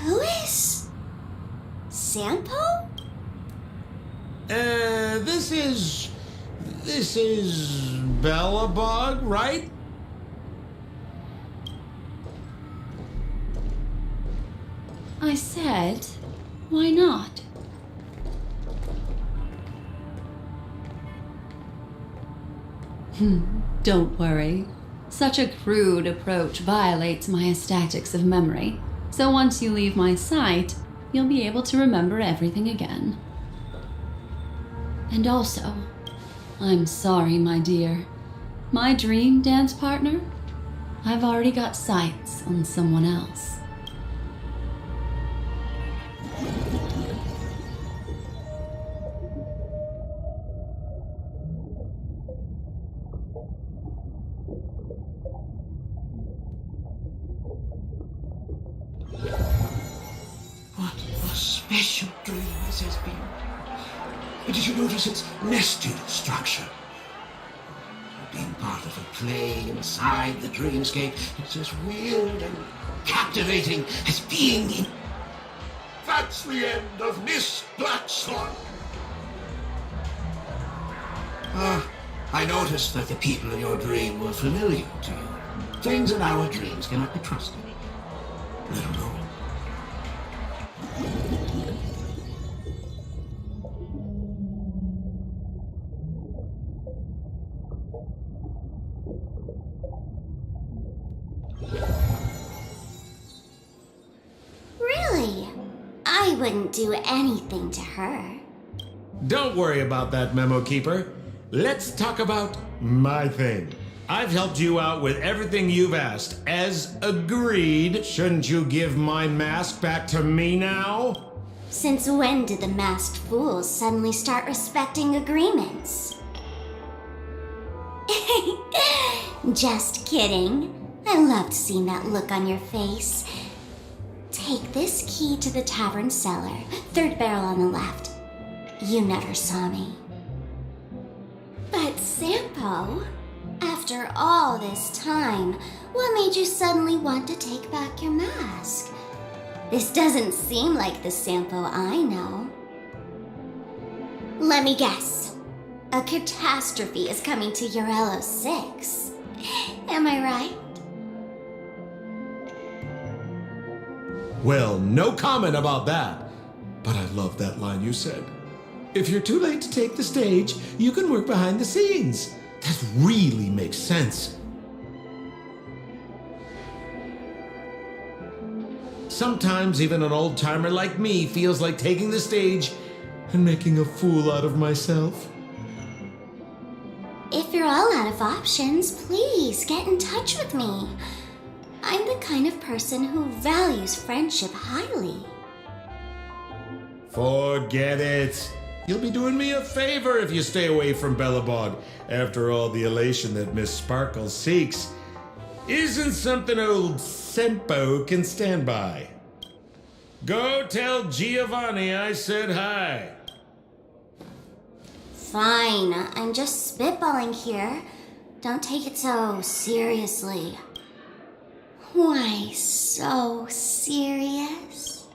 Who is Sampo? This is Bellabog, right? I said, why not? Don't worry. Such a crude approach violates my statics of memory, so once you leave my sight, you'll be able to remember everything again. And also, I'm sorry, my dear. My dream dance partner? I've already got sights on someone else. What a special dream this has been. Did you notice its nested structure? Being part of a play inside the dreamscape, it's as weird and captivating as being in... That's the end of Miss Black Swan. I noticed that the people in your dream were familiar to you. Things in our dreams cannot be trusted. Let alone. Really? I wouldn't do anything to her. Don't worry about that, Memo Keeper. Let's talk about my thing. I've helped you out with everything you've asked. As agreed, shouldn't you give my mask back to me now? Since when did the masked fools suddenly start respecting agreements? Just kidding. I loved seeing that look on your face. Take this key to the tavern cellar, third barrel on the left. You never saw me. But Sampo, after all this time, what made you suddenly want to take back your mask? This doesn't seem like the Sampo I know. Let me guess. A catastrophe is coming to Urello 6. Am I right? Well, no comment about that. But I love that line you said. If you're too late to take the stage, you can work behind the scenes. That really makes sense. Sometimes even an old-timer like me feels like taking the stage and making a fool out of myself. If you're all out of options, please get in touch with me. I'm the kind of person who values friendship highly. Forget it. You'll be doing me a favor if you stay away from Bellabog. After all, the elation that Miss Sparkle seeks isn't something old Sempo can stand by. Go tell Giovanni I said hi. Fine, I'm just spitballing here. Don't take it so seriously. Why so serious?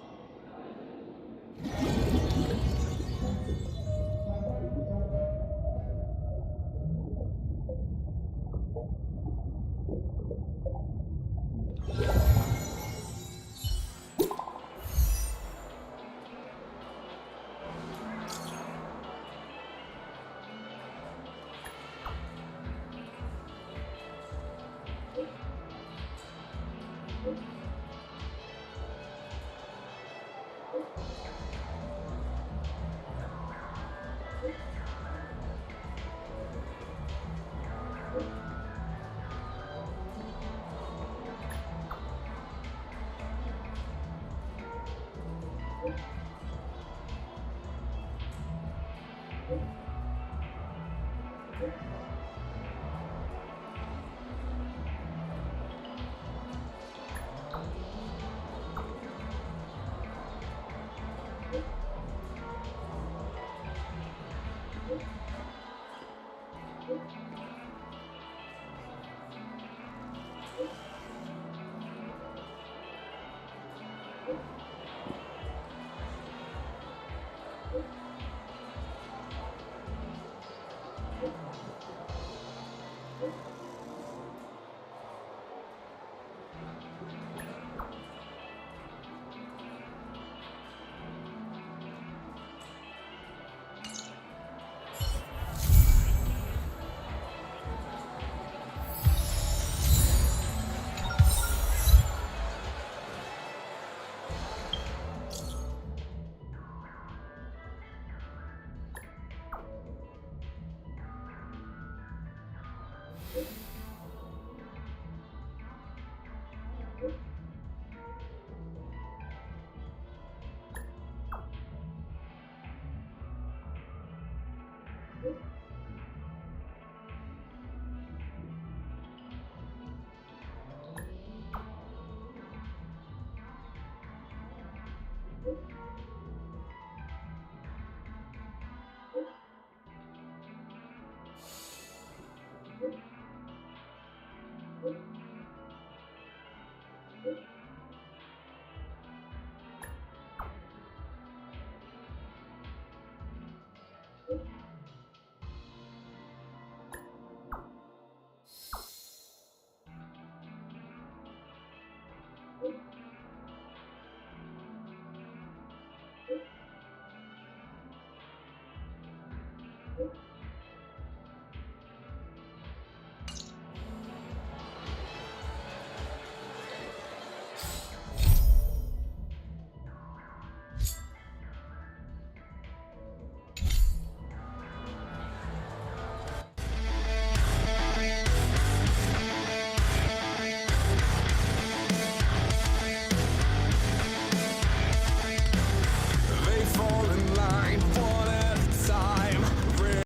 you